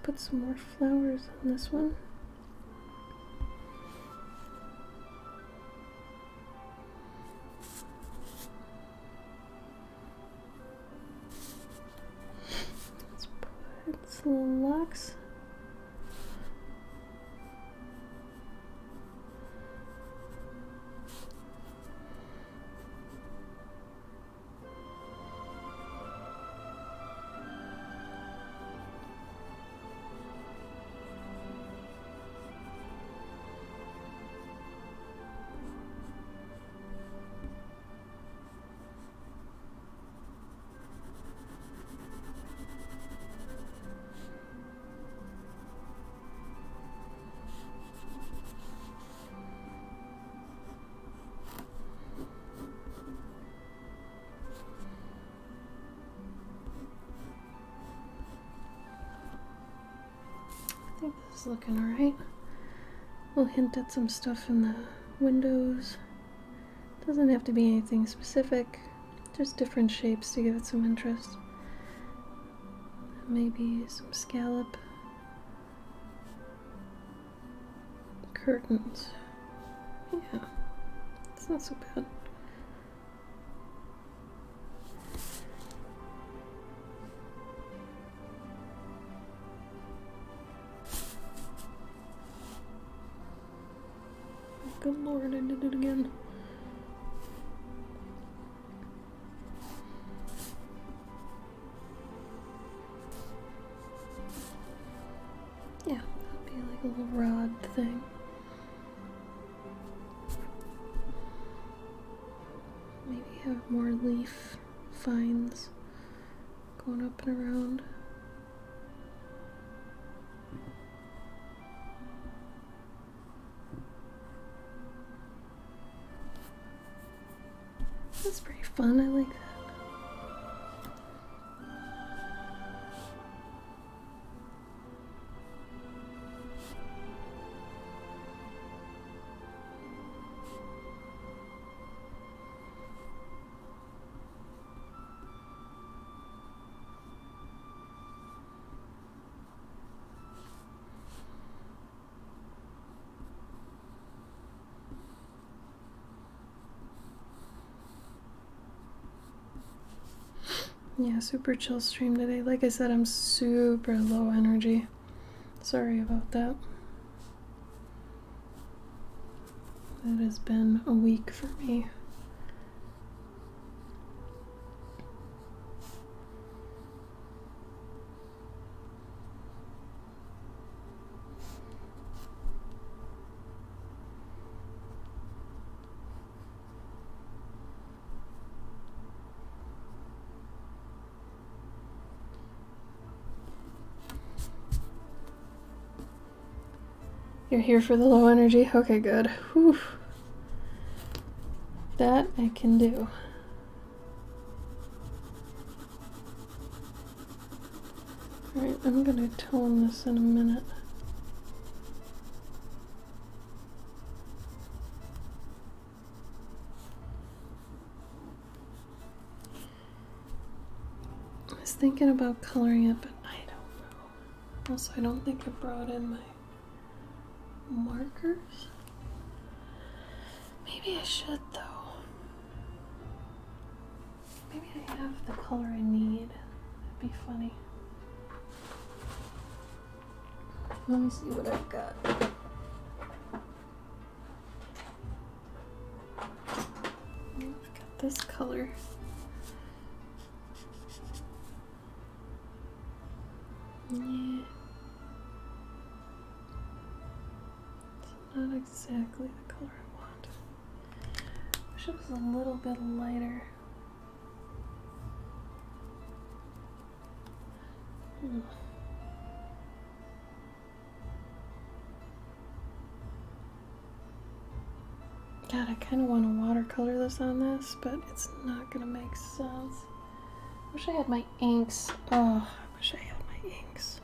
Put some more flowers on this one. Let's put some locks. That's looking alright. We'll hint at some stuff in the windows. Doesn't have to be anything specific, just different shapes to give it some interest. Maybe some scallop curtains. Yeah, it's not so bad. Good lord, I did it again. Yeah, that'd be like a little rod thing. Maybe have more leaf fines going up and around. That's pretty fun, I like that. Yeah, super chill stream today. Like I said, I'm super low energy. Sorry about that. It has been a week for me. You're here for the low energy? Okay, good. Whew. That I can do. Alright, I'm gonna tone this in a minute. I was thinking about coloring it, but I don't know. Also, I don't think I brought in my markers. Maybe I should though. Maybe I have the color I need. That'd be funny. Let me see what I've got. I've got this color. Yeah. It's not exactly the color I want. Wish it was a little bit lighter. God, I kind of want to watercolor this on this, but it's not going to make sense. Wish I had my inks. Oh, I wish I had my inks.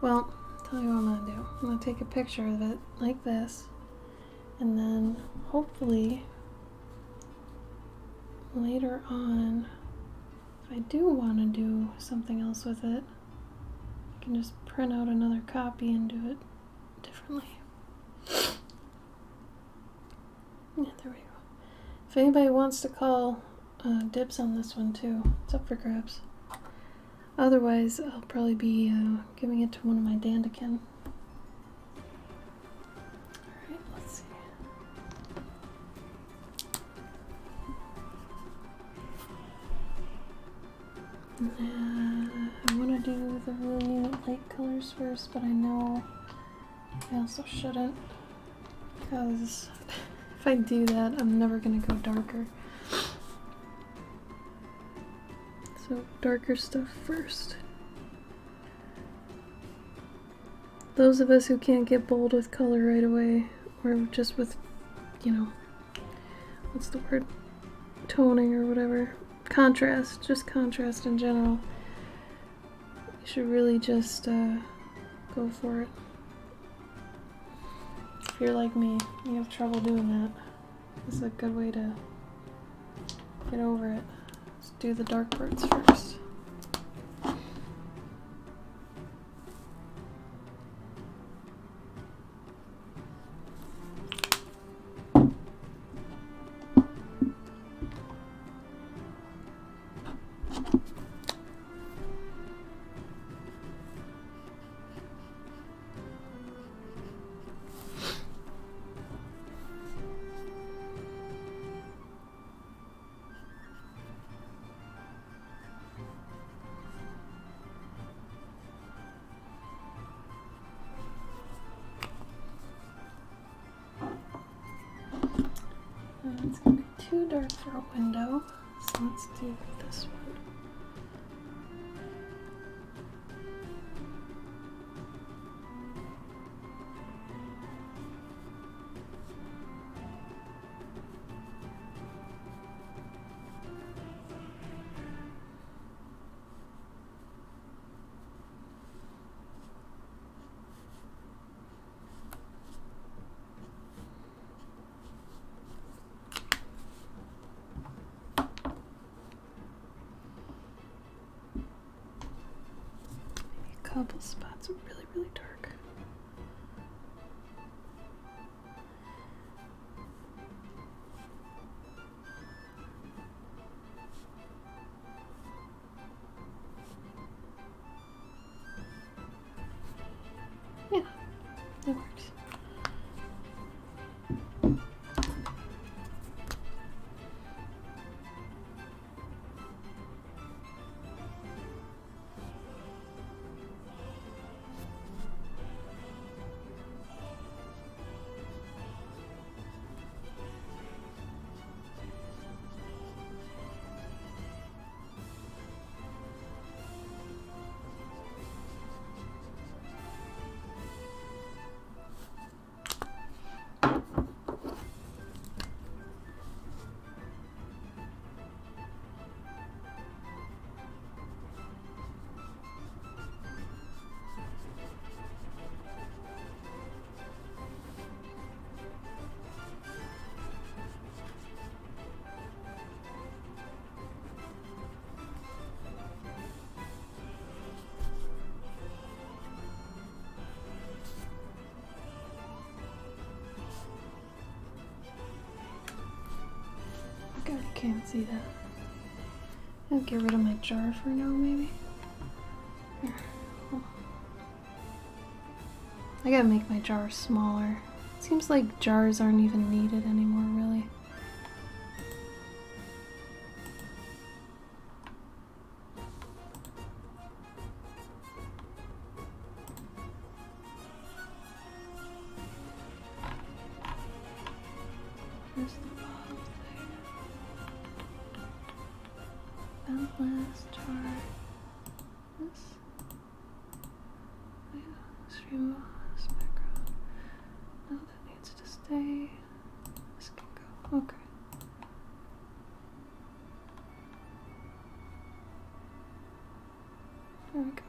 Well, I'll tell you what I'm going to do. I'm going to take a picture of it like this, and then hopefully later on, if I do want to do something else with it, I can just print out another copy and do it differently. Yeah, there we go. If anybody wants to call dibs on this one too, it's up for grabs. Otherwise, I'll probably be giving it to one of my Dandikin. Alright, let's see. I want to do the really light colors first, but I know I also shouldn't, because if I do that, I'm never going to go darker. So darker stuff first. Those of us who can't get bold with color right away, or just with, you know, what's the word? Toning or whatever. Contrast, just contrast in general. You should really just go for it. If you're like me, you have trouble doing that. This is a good way to get over it. Let's do the dark parts first. It's gonna be too dark for a window, so let's do this one. Couple spots are really, really dark. Yeah, it works. God, I can't see that. I'll get rid of my jar for now, maybe. Here. I gotta make my jar smaller. Seems like jars aren't even needed anymore, really. Where's the bottom thing? Endless jar. This. Oh, yeah, let's remove this background. No, that needs to stay. This can go. Okay. There we go.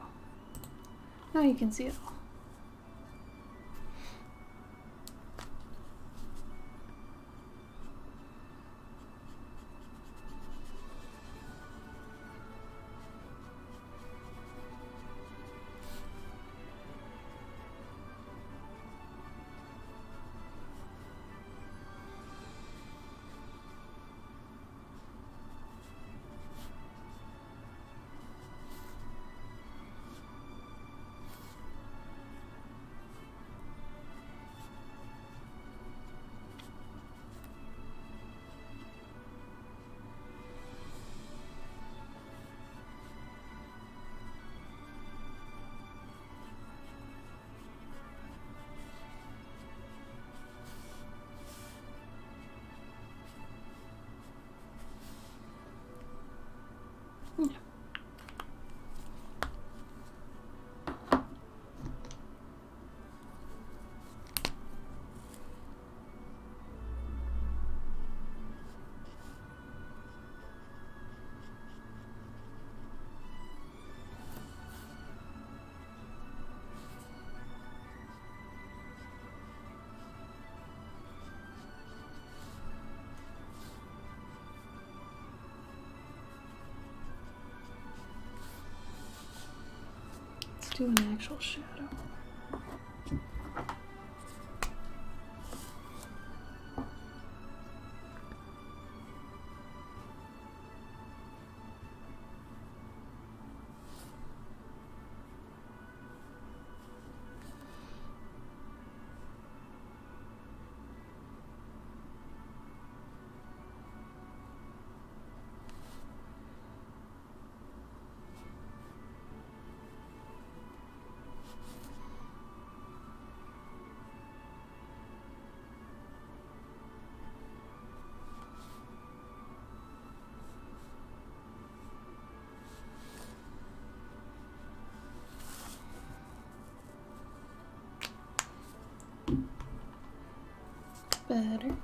Now you can see it all. do an actual shadow. Better.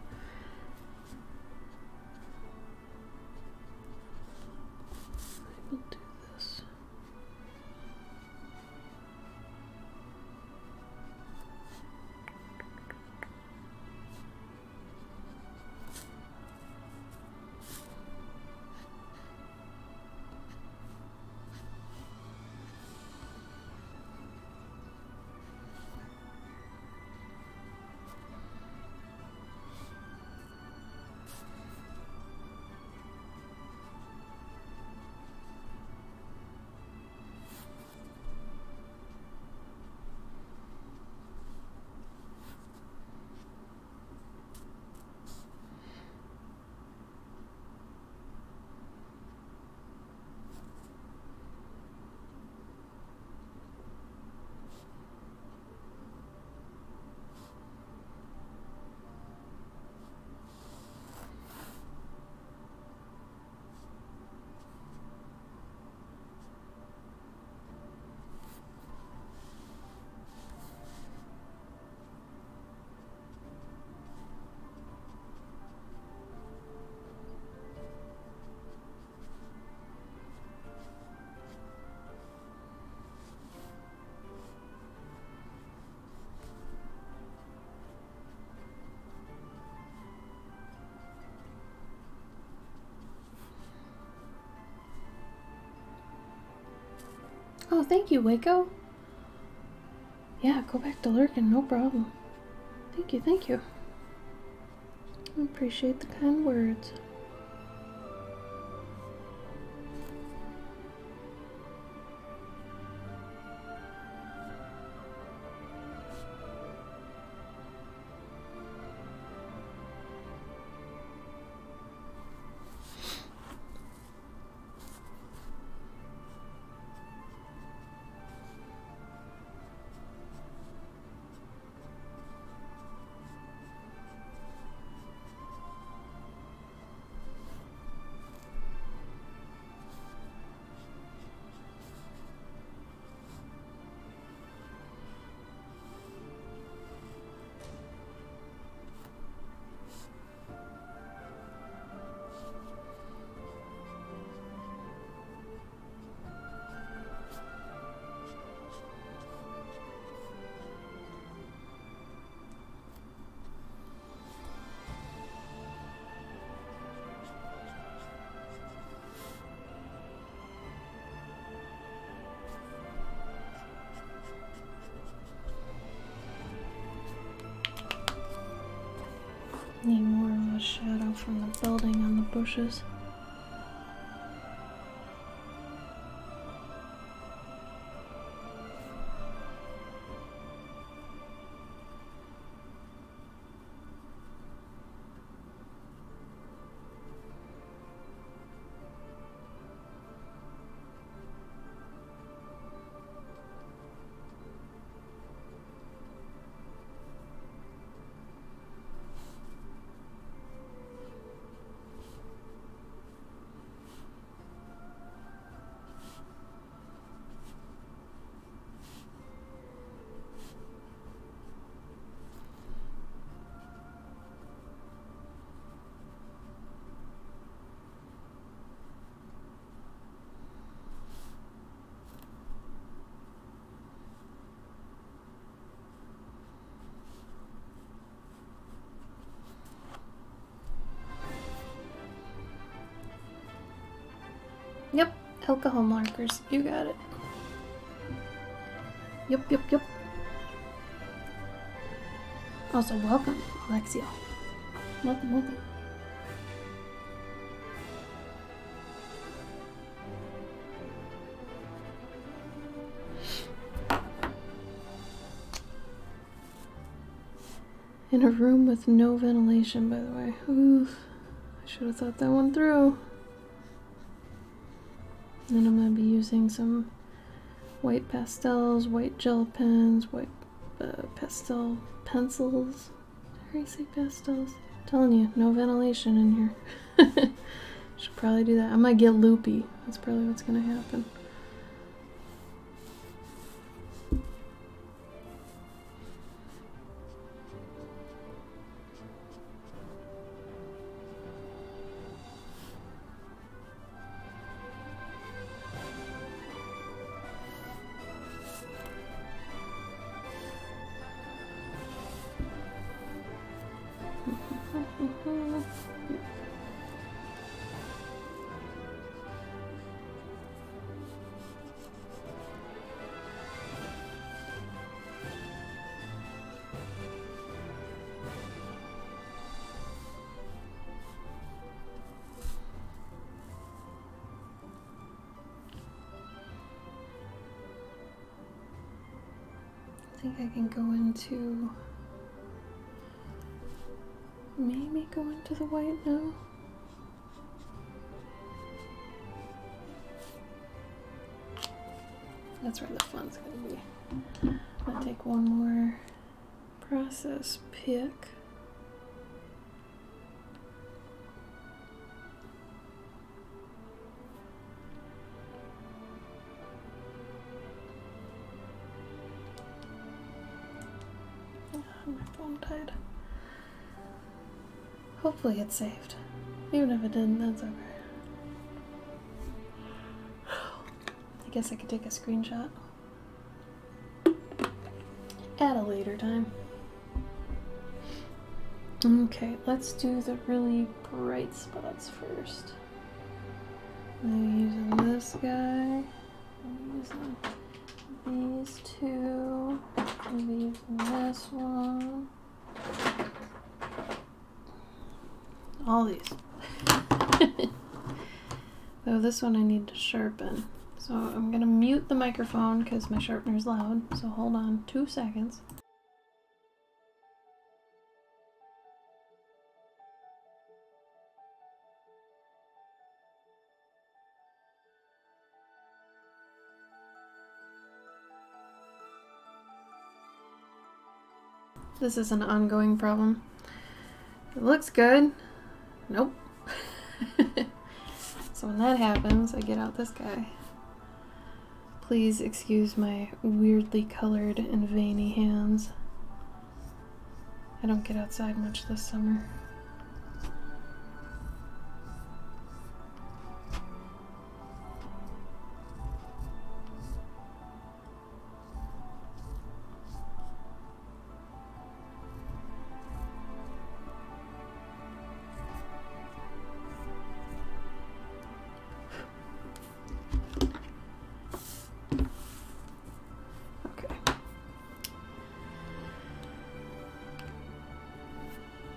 We'll do this. Oh, thank you, Waco. Yeah, go back to lurking, no problem. Thank you, thank you. I appreciate the kind words. Need more of a shadow from the building on the bushes. Yep, alcohol markers. You got it. Yep. Also, welcome, Alexia. Welcome. In a room with no ventilation, by the way. Oof. I should have thought that one through. And then I'm going to be using some white pastels, white gel pens, white pastel pencils. Did I say pastels? I'm telling you, no ventilation in here. Should probably do that. I might get loopy. That's probably what's going to happen. I think I can go into, maybe go into the white now. That's where the fun's gonna be. I'm gonna take one more process pick. My phone died. Hopefully it's saved. Even if it didn't, that's okay. I guess I could take a screenshot at a later time. Okay, let's do the really bright spots first. I'm using this guy. I'm using these two. Maybe using this one. All these. Though this one I need to sharpen. So I'm gonna mute the microphone because my sharpener's loud. So hold on 2 seconds. This is an ongoing problem. It looks good. Nope. So when that happens, I get out this guy. Please excuse my weirdly colored and veiny hands. I don't get outside much this summer.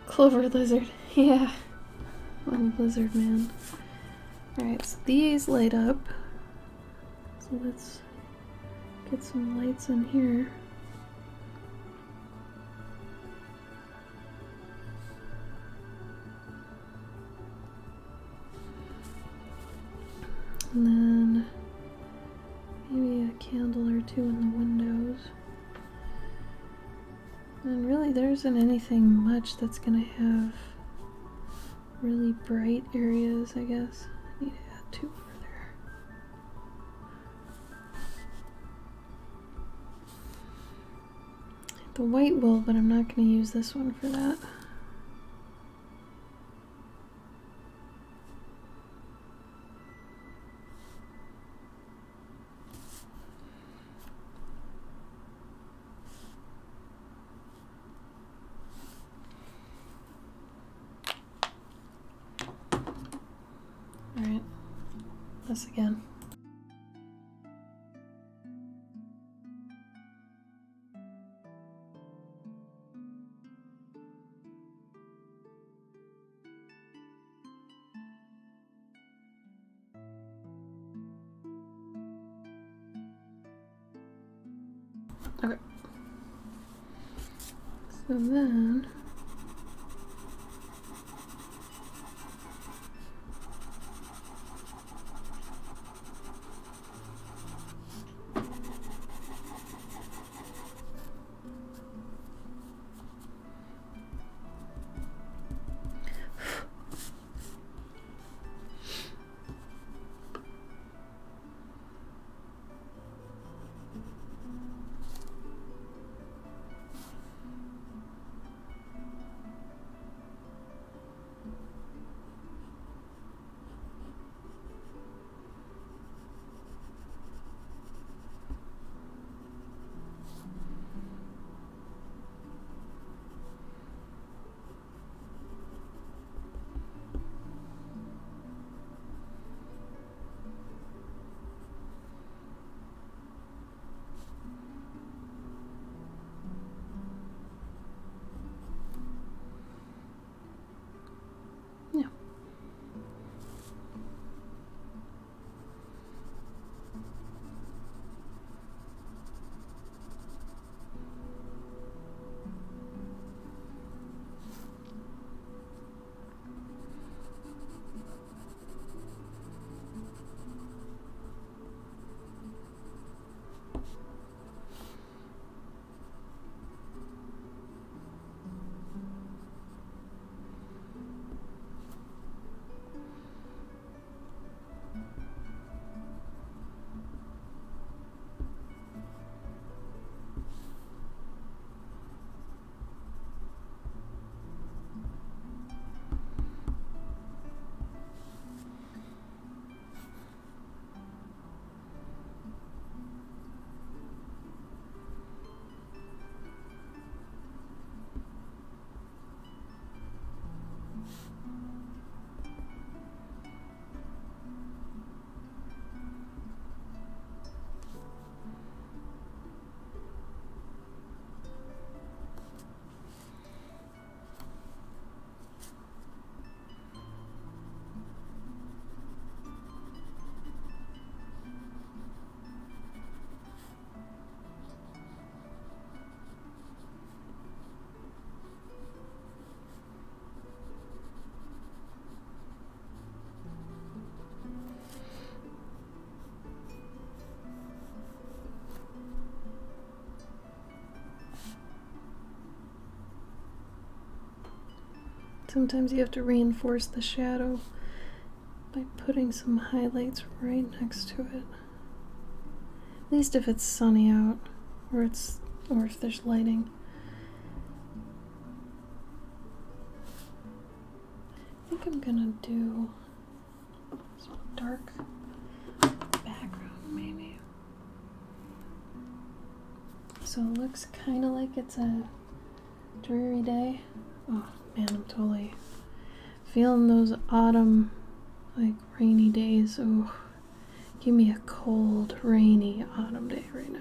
Clover lizard, yeah. One lizard man. Alright, so these light up. So let's get some lights in here. And then maybe a candle or two in the windows. And really there isn't anything much that's gonna have really bright areas, I guess. I need to add two over there. The white will, but I'm not gonna use this one for that. Alright, this again. Okay. So then... Yeah. Sometimes you have to reinforce the shadow by putting some highlights right next to it. At least if it's sunny out, or if there's lighting. I think I'm gonna do some dark background, maybe. So it looks kind of like it's a dreary day. Oh man, I'm totally feeling those autumn, like rainy days. Oh, give me a cold, rainy autumn day right now.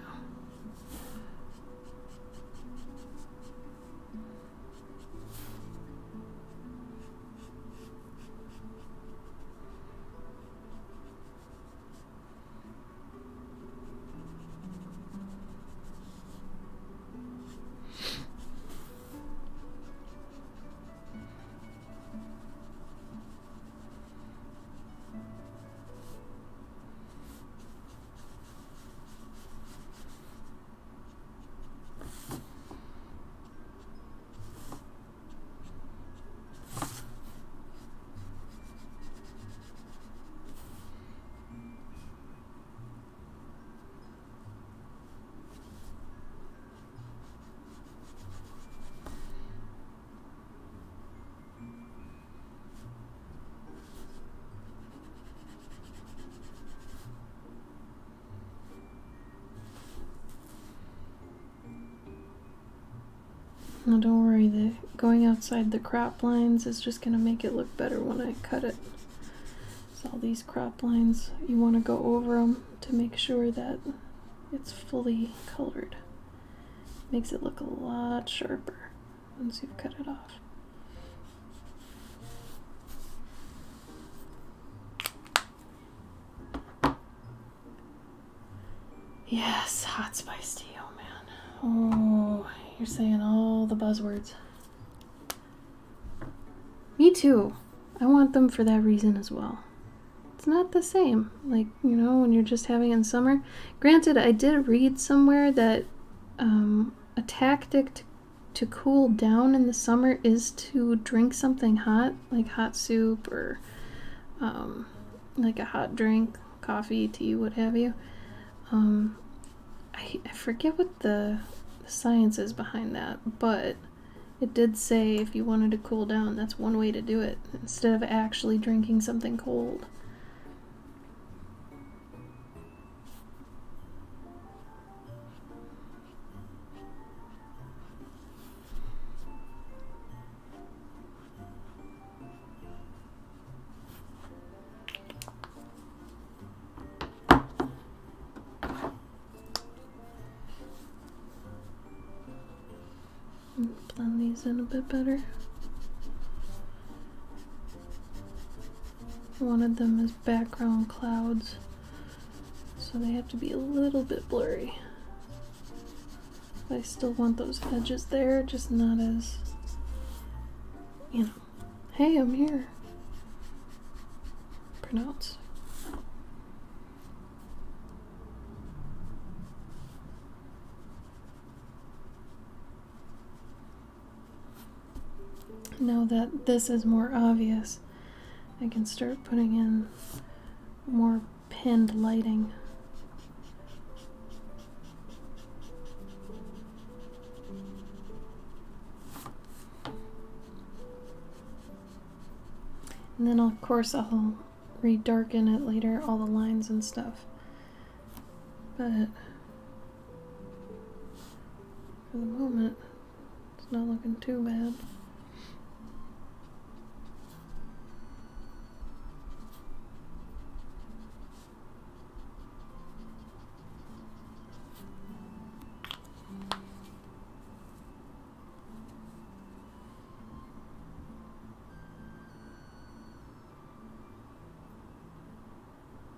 No, don't worry, going outside the crop lines is just gonna make it look better when I cut it. So all these crop lines, you want to go over them to make sure that it's fully colored. Makes it look a lot sharper once you've cut it off. Yes, hot spiced tea, oh man. Oh, you're saying all the buzzwords. Me too. I want them for that reason as well. It's not the same. Like, you know, when you're just having it in summer. Granted, I did read somewhere that a tactic to cool down in the summer is to drink something hot, like hot soup or like a hot drink, coffee, tea, what have you. I forget what the science is behind that, but it did say if you wanted to cool down, that's one way to do it, instead of actually drinking something cold. Blend these in a bit better. I wanted them as background clouds, so they have to be a little bit blurry. I still want those edges there, just not as, you know, hey, I'm here. Pronounce. Now that this is more obvious, I can start putting in more pinned lighting. And then of course I'll re-darken it later, all the lines and stuff. But for the moment, it's not looking too bad.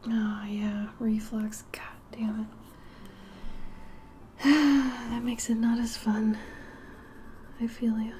Oh yeah, reflux, god damn it. That makes it not as fun. I feel ya.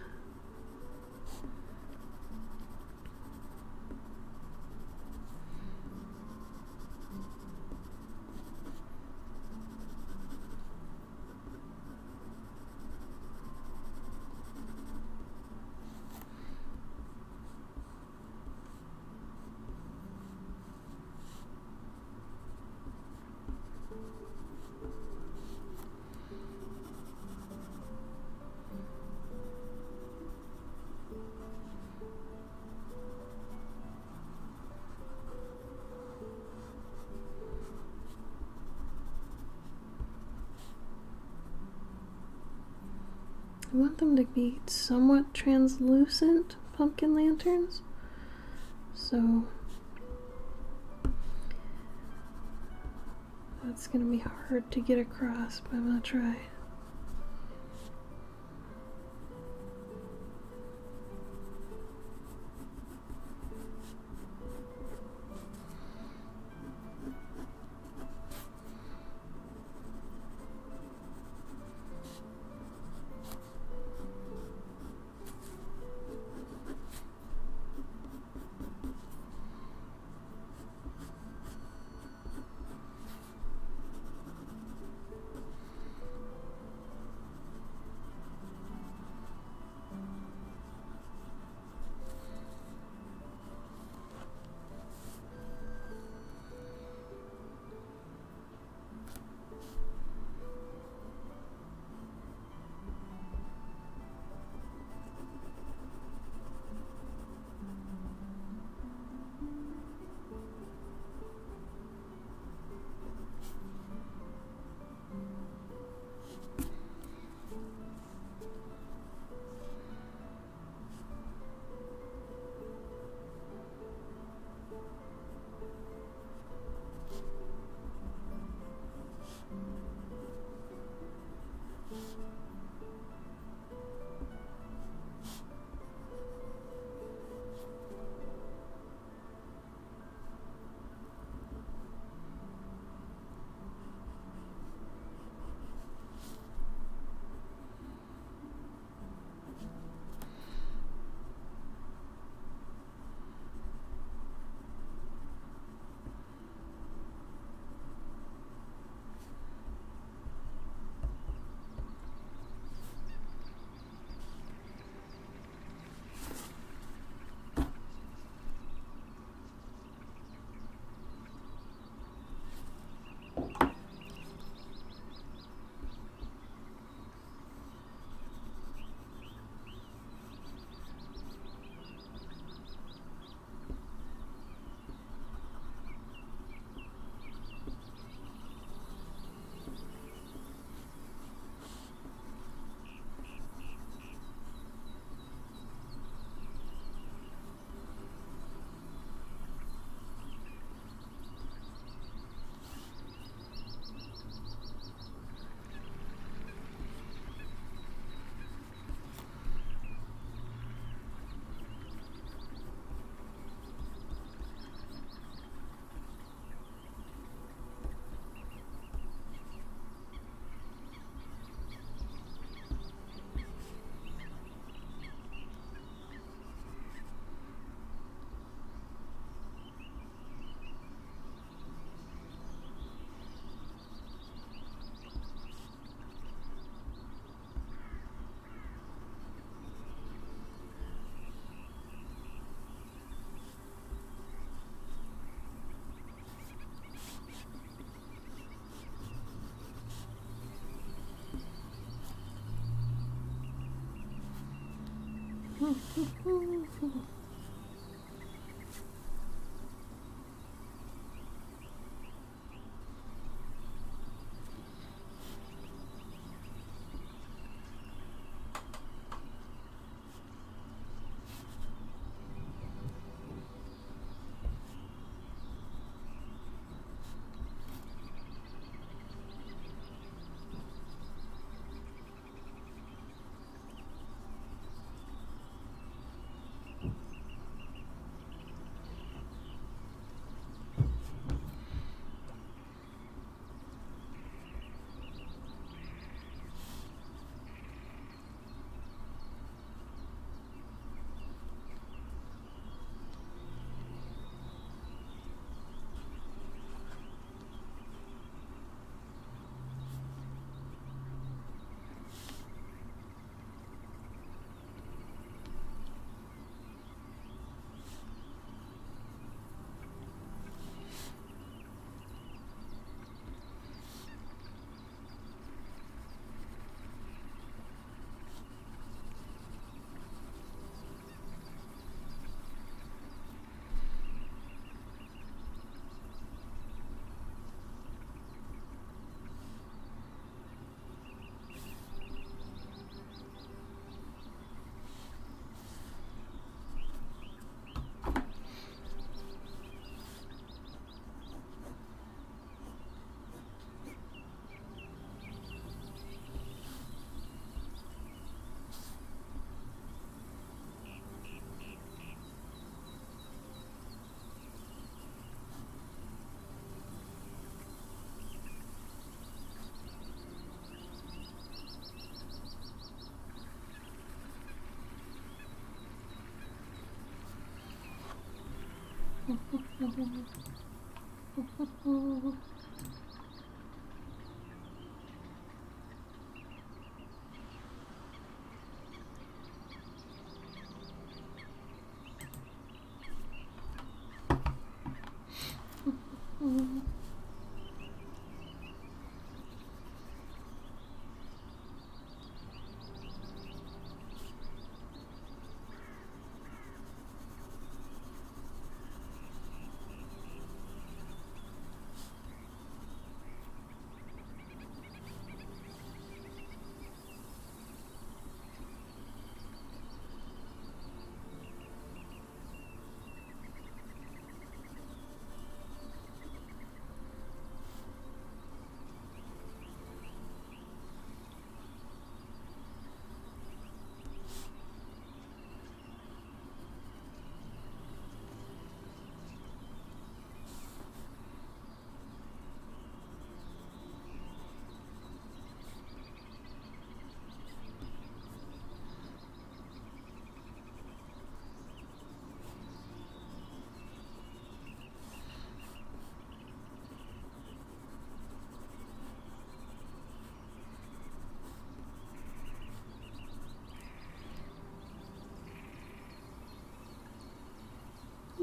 I want them to be somewhat translucent pumpkin lanterns, so that's gonna be hard to get across, but I'm gonna try.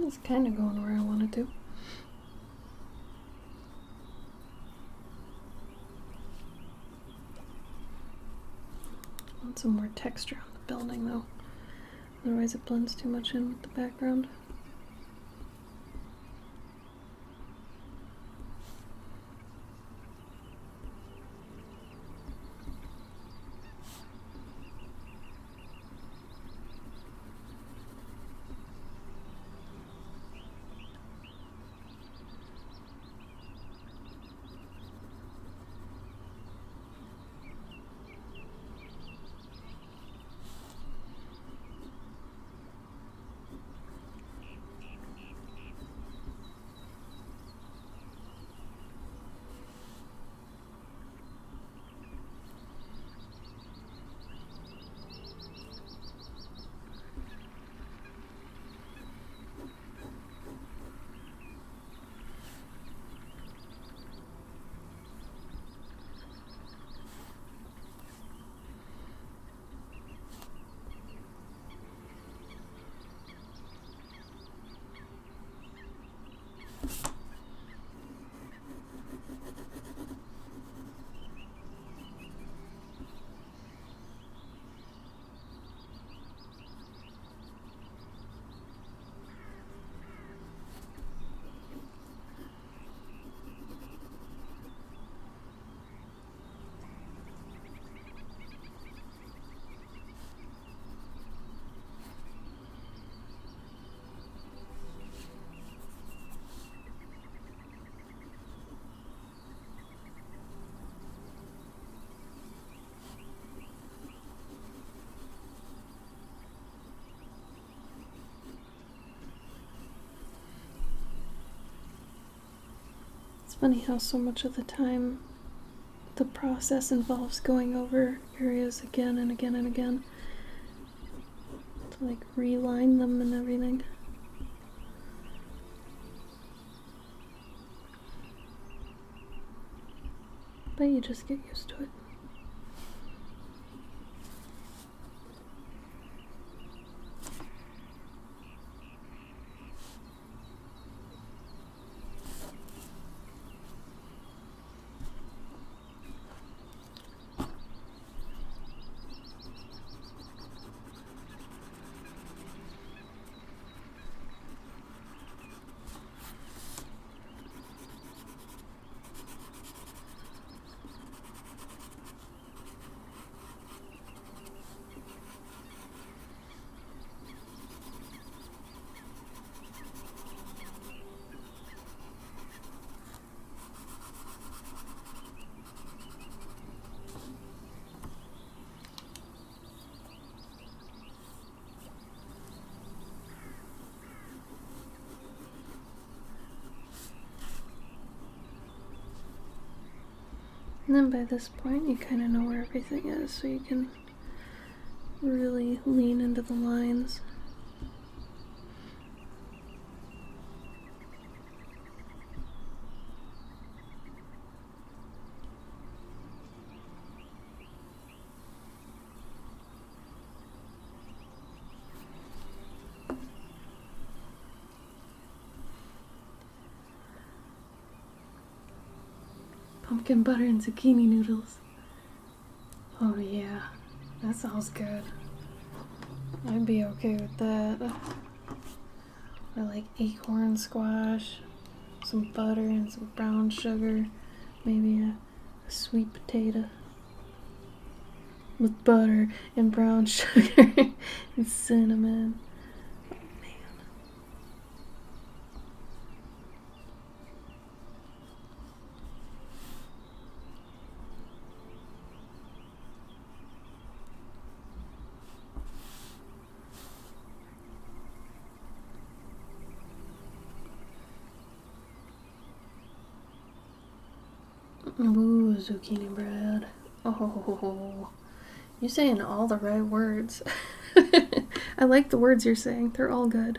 It's kind of going where I wanted to. Want some more texture on the building though, otherwise it blends too much in with the background. funny how so much of the time the process involves going over areas again and again and again to like reline them and everything. But you just get used to it. And then by this point, you kind of know where everything is, so you can really lean into the lines. Pumpkin butter and zucchini noodles. Oh yeah, that sounds good. I'd be okay with that. Or like acorn squash, some butter and some brown sugar, maybe a sweet potato with butter and brown sugar and cinnamon. Ooh, zucchini bread. Oh, you're saying all the right words. I like the words you're saying. They're all good.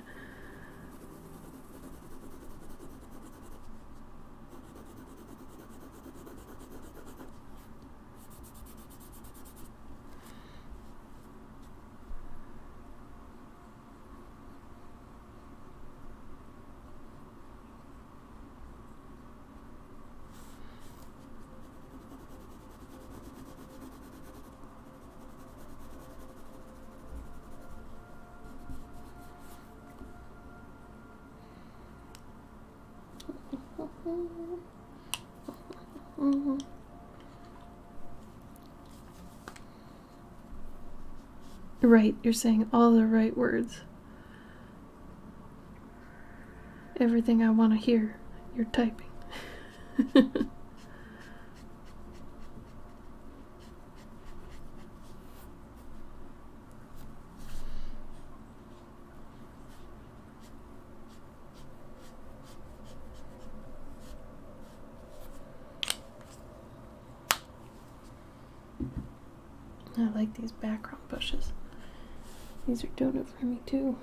Right, you're saying all the right words. Everything I want to hear, you're typing. I like these background bushes. These are doing it for me too.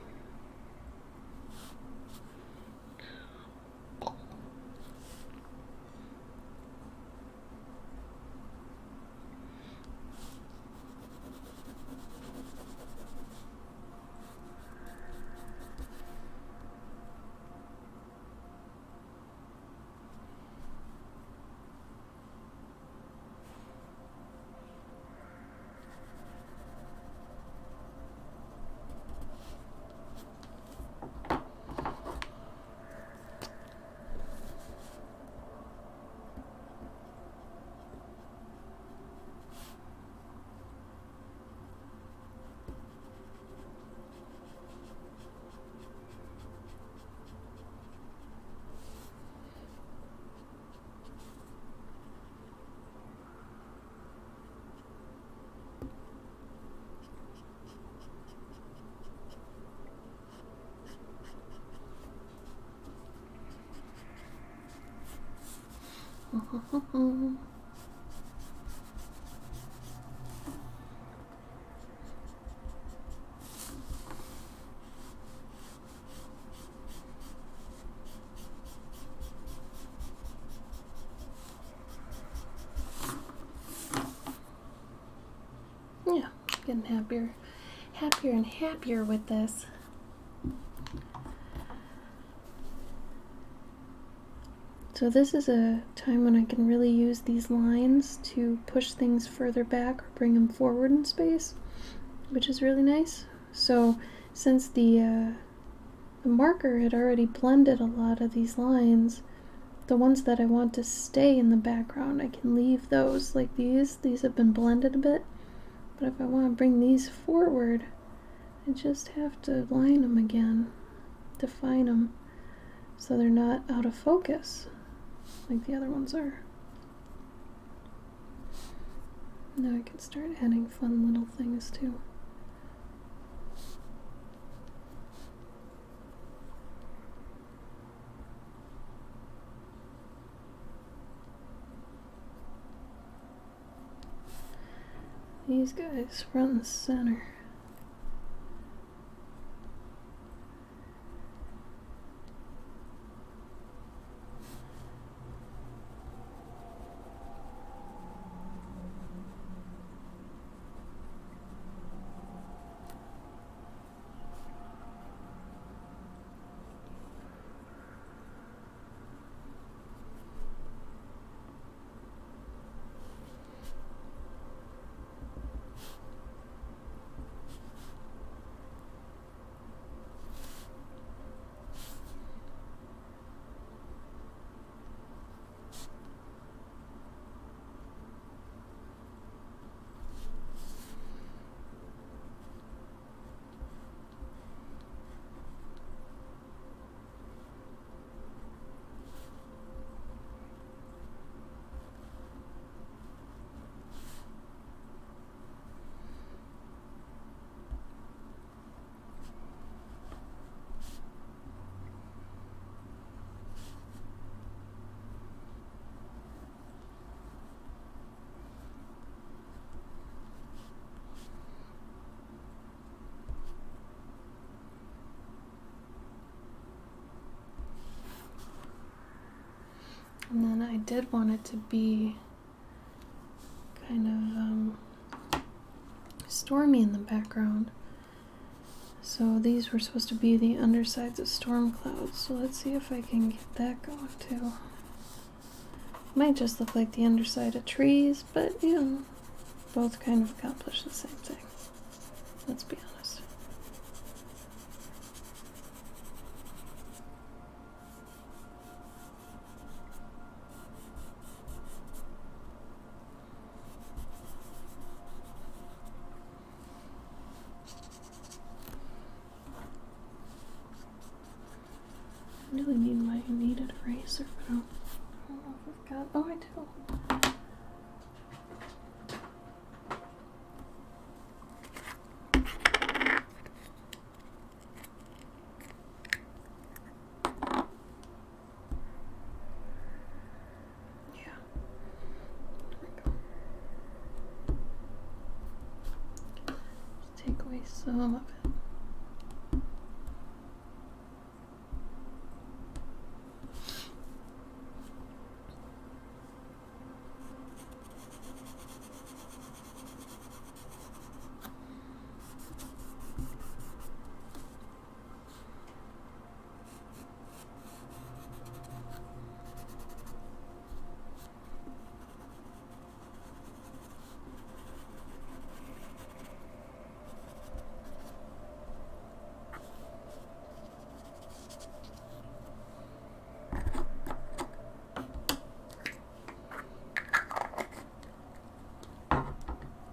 Yeah, getting happier and happier with this. So this is a time when I can really use these lines to push things further back or bring them forward in space, which is really nice. So since the marker had already blended a lot of these lines, the ones that I want to stay in the background, I can leave those. Like these have been blended a bit, but if I want to bring these forward, I just have to line them again, define them, so they're not out of focus like the other ones are. Now I can start adding fun little things too. These guys front and center. And then I did want it to be kind of stormy in the background. So these were supposed to be the undersides of storm clouds. So let's see if I can get that going too. Might just look like the underside of trees, but you know, both kind of accomplish the same thing. Let's be honest. I really need my kneaded eraser, but I don't know if I've got. Oh, I do. Yeah. There we go. Just take away some of it.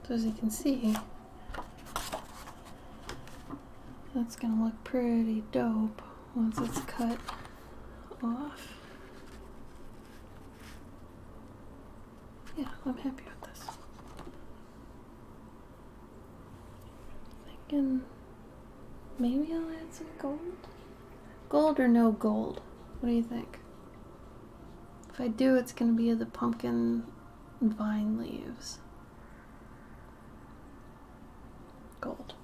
So as you can see, that's gonna look pretty dope once it's cut off. Yeah, I'm happy with this. Thinking maybe I'll add some gold? Gold or no gold? What do you think? If I do, it's gonna be the pumpkin vine leaves. Gold.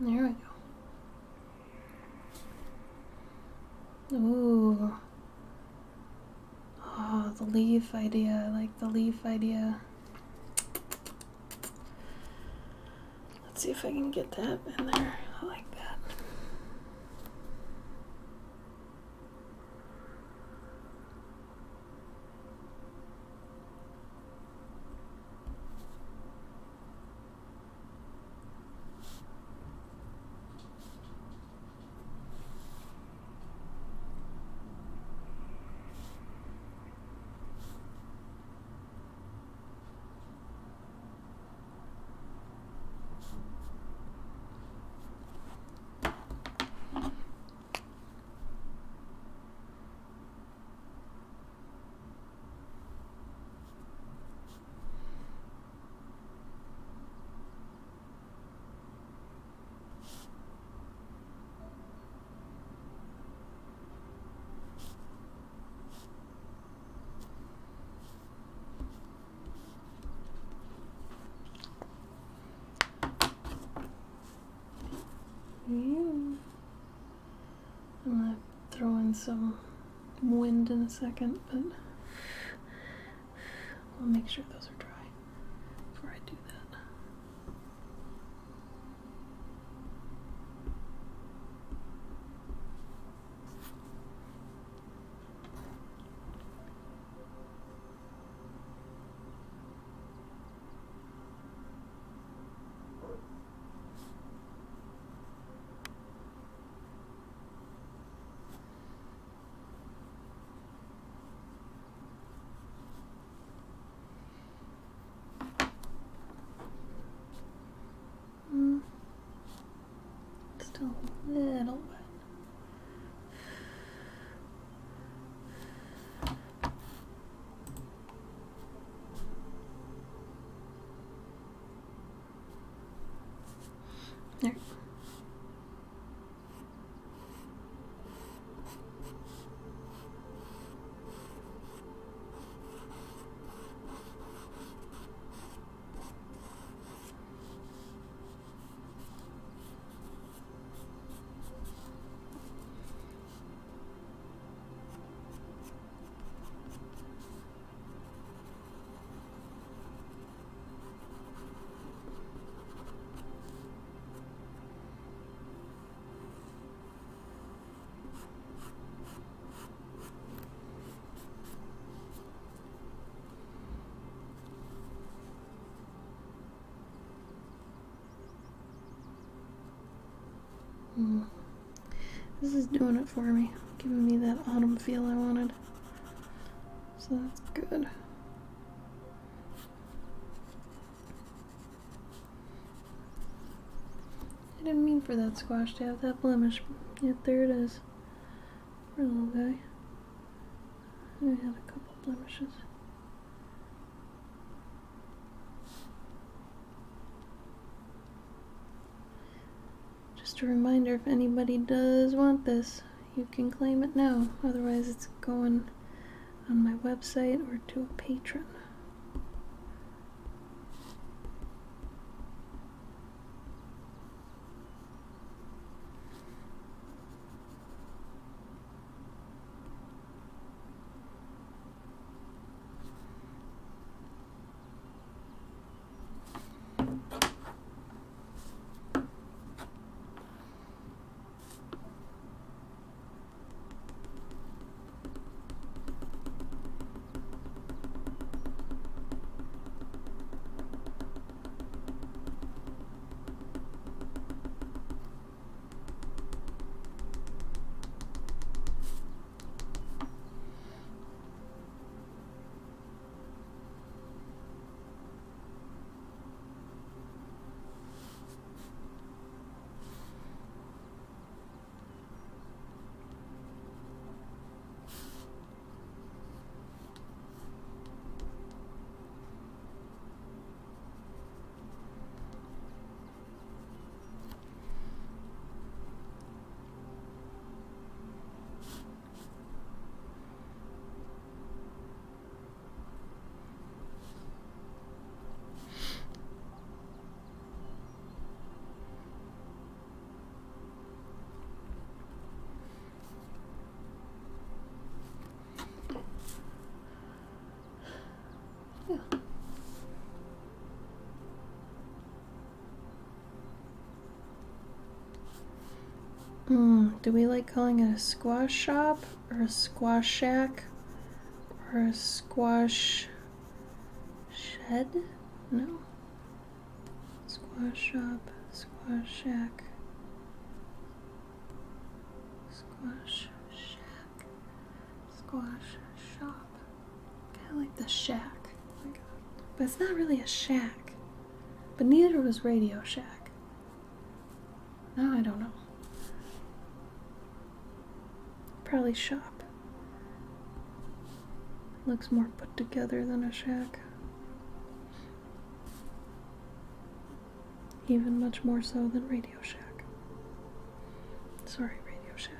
There we go. Ooh. Oh, the leaf idea. I like the leaf idea. Let's see if I can get that in there. I like that. I'm gonna throw in some wind in a second, but I'll make sure those are dry before I do that. Still a little wet. There. This is doing it for me, giving me that autumn feel I wanted. So that's good. I didn't mean for that squash to have that blemish, yet there it is. Poor little guy. I had a couple blemishes. Just a reminder, if anybody does want this, you can claim it now. Otherwise it's going on my website or to a patron. Do we like calling it a squash shop or a squash shack or a squash shed? No. Squash shop, squash shack, squash shack, squash shop. Kind of like the shack. Oh my God. But it's not really a shack. But neither was Radio Shack. Now I don't know. Probably shop. Looks more put together than a shack. Even much more so than Radio Shack. Sorry, Radio Shack.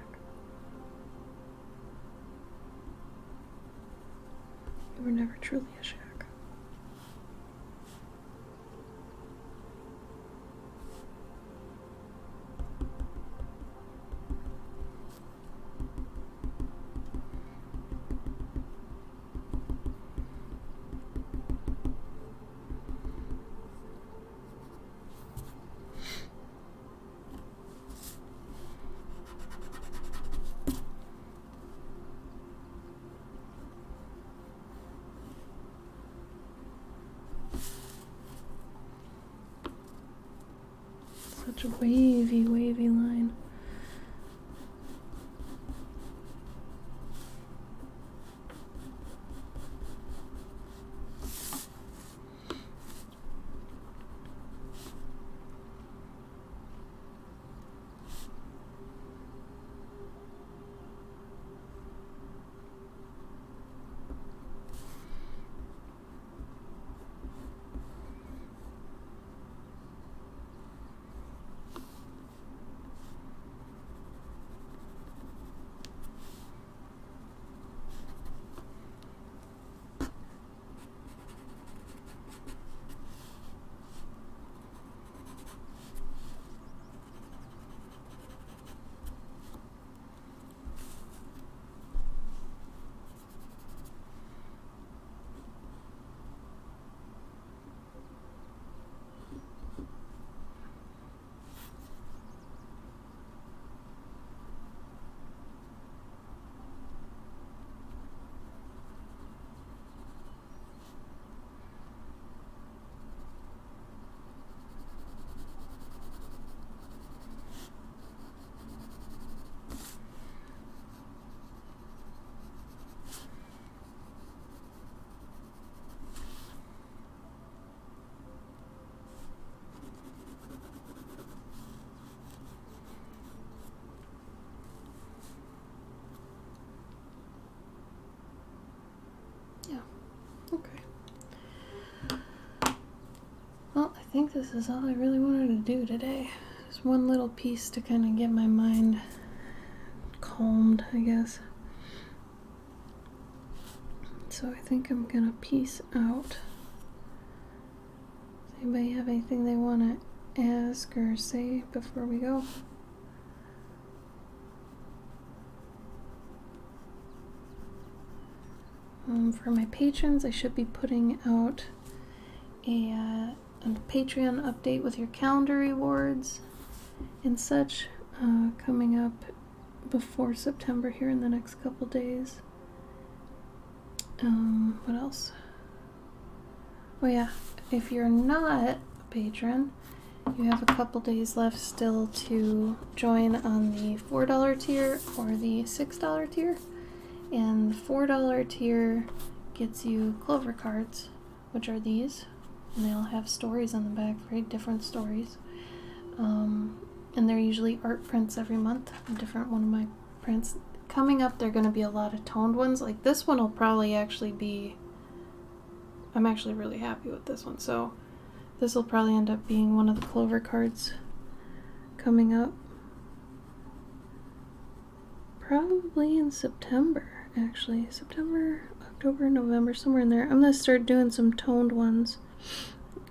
You were never truly a shack. Such a wavy, wavy line. think this is all I really wanted to do today. Just one little piece to kind of get my mind calmed, I guess. So I think I'm gonna peace out. Does anybody have anything they want to ask or say before we go? For my patrons, I should be putting out a Patreon update with your calendar rewards and such coming up before September here in the next couple days. What else? Oh yeah, if you're not a patron, you have a couple days left still to join on the $4 tier or the $6 tier. And the $4 tier gets you Clover cards, which are these. And they all have stories on the back, very different stories. And they're usually art prints every month, a different one of my prints. Coming up, there are going to be a lot of toned ones. Like this one will probably actually be... I'm actually really happy with this one. So this will probably end up being one of the Clover cards coming up. Probably in September, actually. September, October, November, somewhere in there. I'm going to start doing some toned ones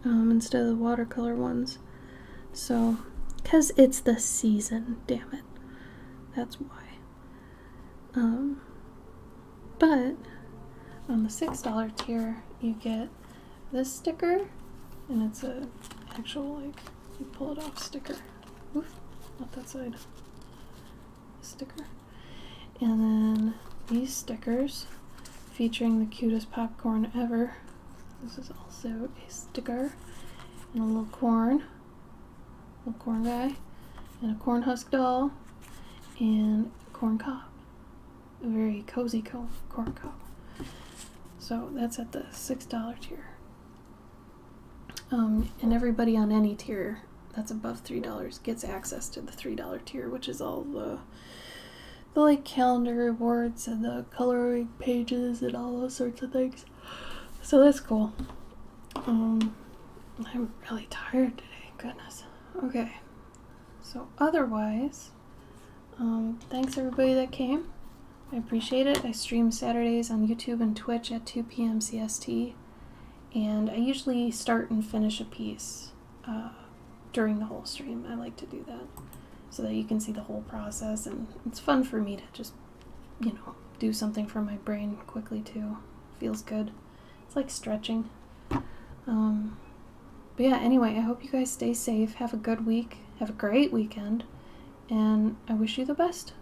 instead of the watercolor ones. So, because it's the season, damn it. That's why. But on the $6 tier, you get this sticker, and it's a actual, like, you pull it off sticker. Oof, not that side. Sticker. And then these stickers featuring the cutest popcorn ever. This is also a sticker. And a little corn guy. And a corn husk doll. And a corn cob. A very cozy corn cob. So that's at the $6 tier. And everybody on any tier that's above $3 gets access to the $3 tier, which is all the like calendar rewards and the coloring pages and all those sorts of things. So that's cool. I'm really tired today, goodness. Okay. So otherwise, thanks everybody that came. I appreciate it. I stream Saturdays on YouTube and Twitch at 2 p.m. CST. And I usually start and finish a piece during the whole stream. I like to do that so that you can see the whole process. And it's fun for me to just, do something for my brain quickly too. Feels good. It's like stretching. But yeah, anyway, I hope you guys stay safe. Have a good week. Have a great weekend. And I wish you the best.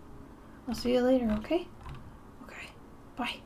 I'll see you later, okay? Okay. Bye.